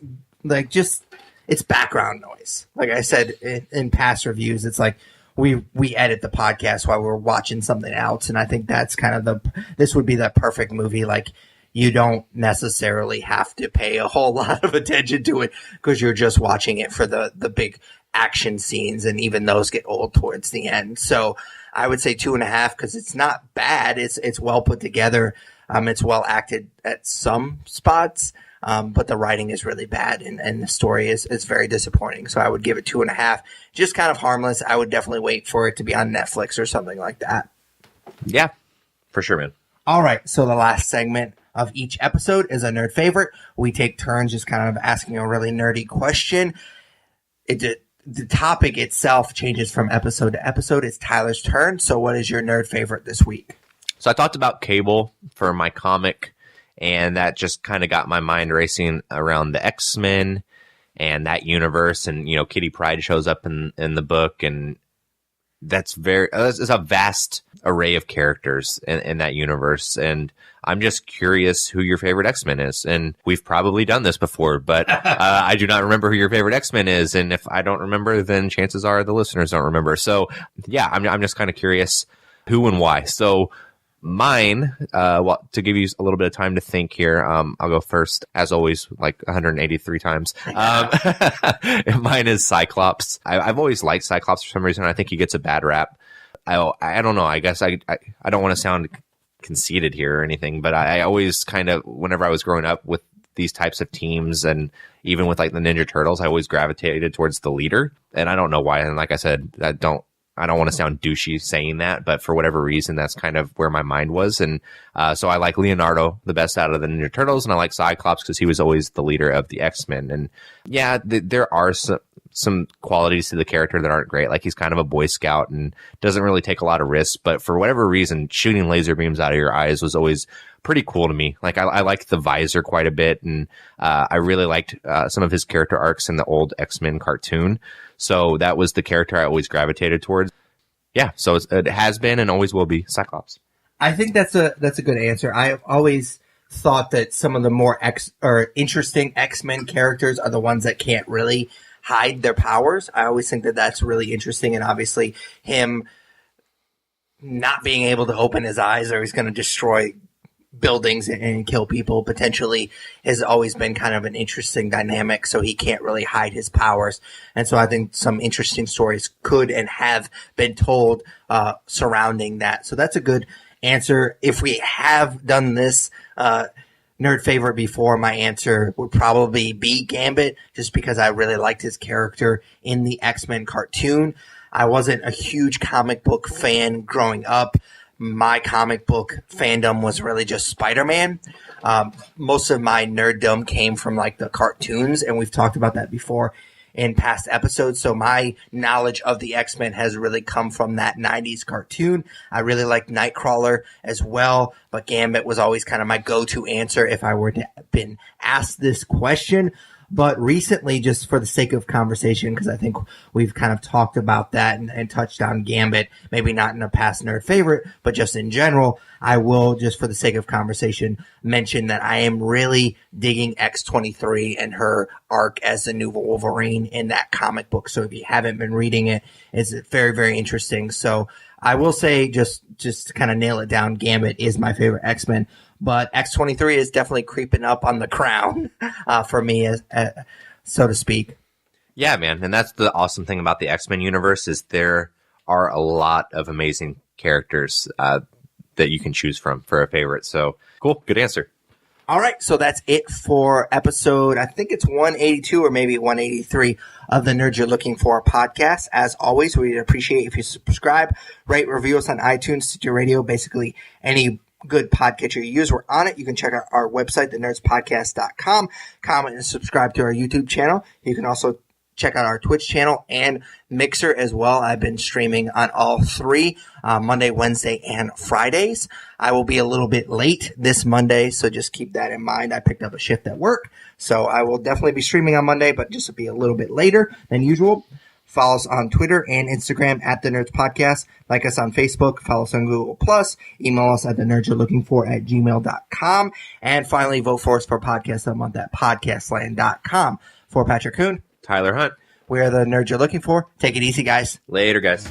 background noise. Like I said in past reviews, it's like we edit the podcast while we're watching something else, and I think that's kind of this would be the perfect movie. Like you don't necessarily have to pay a whole lot of attention to it because you're just watching it for the big action scenes, and even those get old towards the end. So I would say 2.5 because it's not bad. It's well put together. It's well acted at some spots, but the writing is really bad, and the story is very disappointing. So I would give it 2.5. Just kind of harmless. I would definitely wait for it to be on Netflix or something like that. Yeah, for sure, man. All right. So the last segment of each episode is a nerd favorite. We take turns just kind of asking a really nerdy question. The topic itself changes from episode to episode. It's Tyler's turn. So what is your nerd favorite this week? So I talked about Cable for my comic, and that just kind of got my mind racing around the X-Men and that universe. And, you know, Kitty Pryde shows up in the book, and it's a vast array of characters in that universe. And I'm just curious who your favorite X-Men is. And we've probably done this before, but I do not remember who your favorite X-Men is. And if I don't remember, then chances are the listeners don't remember. So yeah, I'm just kind of curious who and why. So mine, to give you a little bit of time to think here, I'll go first, as always, like 183 times. Mine is Cyclops. I've always liked Cyclops for some reason. I think he gets a bad rap. I don't know. I guess I don't want to sound conceited here or anything, but I always kind of, whenever I was growing up with these types of teams, and even with like the Ninja Turtles, I always gravitated towards the leader. And I don't know why. And like I said, I don't want to sound douchey saying that, but for whatever reason, that's kind of where my mind was. And so I like Leonardo the best out of the Ninja Turtles, and I like Cyclops because he was always the leader of the X-Men. And yeah, there are some qualities to the character that aren't great. Like he's kind of a Boy Scout and doesn't really take a lot of risks, but for whatever reason, shooting laser beams out of your eyes was always pretty cool to me. Like I liked the visor quite a bit, and I really liked some of his character arcs in the old X-Men cartoon. So that was the character I always gravitated towards. Yeah, so it has been and always will be Cyclops. I think that's a good answer. I've always thought that some of the more interesting X-Men characters are the ones that can't really hide their powers. I always think that that's really interesting, and obviously him not being able to open his eyes, or he's going to destroy buildings and kill people potentially, has always been kind of an interesting dynamic. So he can't really hide his powers, and so I think some interesting stories could and have been told surrounding that. So that's a good answer. If we have done this nerd favorite before, my answer would probably be Gambit, just because I really liked his character in the X-Men cartoon. I wasn't a huge comic book fan growing up. My comic book fandom was really just Spider-Man. Most of my nerddom came from like the cartoons, and we've talked about that before in past episodes. So my knowledge of the X-Men has really come from that 90s cartoon. I really liked Nightcrawler as well, but Gambit was always kind of my go-to answer if I were to have been asked this question. But recently, just for the sake of conversation, because I think we've kind of talked about that and touched on Gambit, maybe not in a past nerd favorite, but just in general, I will, just for the sake of conversation, mention that I am really digging X-23 and her arc as the new Wolverine in that comic book. So if you haven't been reading it, it's very, very interesting. So I will say, just to kind of nail it down, Gambit is my favorite X-Men. But X-23 is definitely creeping up on the crown for me, so to speak. Yeah, man. And that's the awesome thing about the X-Men universe, is there are a lot of amazing characters that you can choose from for a favorite. So cool. Good answer. All right. So that's it for episode, I think it's 182 or maybe 183 of the Nerds You're Looking For podcast. As always, we'd appreciate if you subscribe, rate, review us on iTunes, Stitcher Radio, basically any good podcatcher you use. We're on it. You can check out our website, thenerdspodcast.com. Comment and subscribe to our YouTube channel. You can also check out our Twitch channel and Mixer as well. I've been streaming on all three, Monday, Wednesday, and Fridays. I will be a little bit late this Monday, so just keep that in mind. I picked up a shift at work, so I will definitely be streaming on Monday, but just be a little bit later than usual. Follow us on Twitter and Instagram at The Nerds Podcast. Like us on Facebook. Follow us on Google+. Email us at thenerdsyou'relooking4@gmail.com. And finally, vote for us for Podcast of the Month at podcastland.com. For Patrick Kuhn, Tyler Hunt. we are The Nerds You're Looking For. Take it easy, guys. Later, guys.